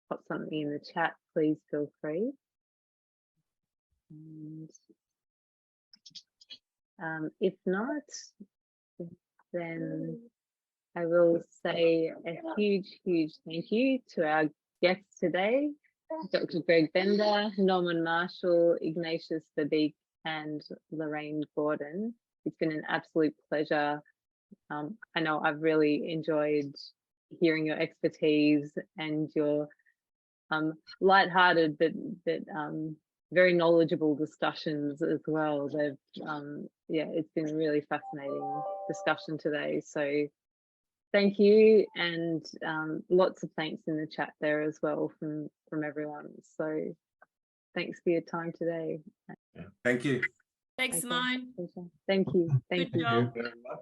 pop something in the chat, please feel free. And, if not, then I will say a huge thank you to our guests today, Dr. Greg Bender, Norman Marshall, Ignatius Verbeek, and Lorraine Gordon. It's been an absolute pleasure. I know I've really enjoyed hearing your expertise and your light-hearted but very knowledgeable discussions as well. They've yeah, it's been a really fascinating discussion today. So thank you, and lots of thanks in the chat there as well from everyone. So thanks for your time today. Thank you. Thanks, Simone. Thank you. Good job. Very much.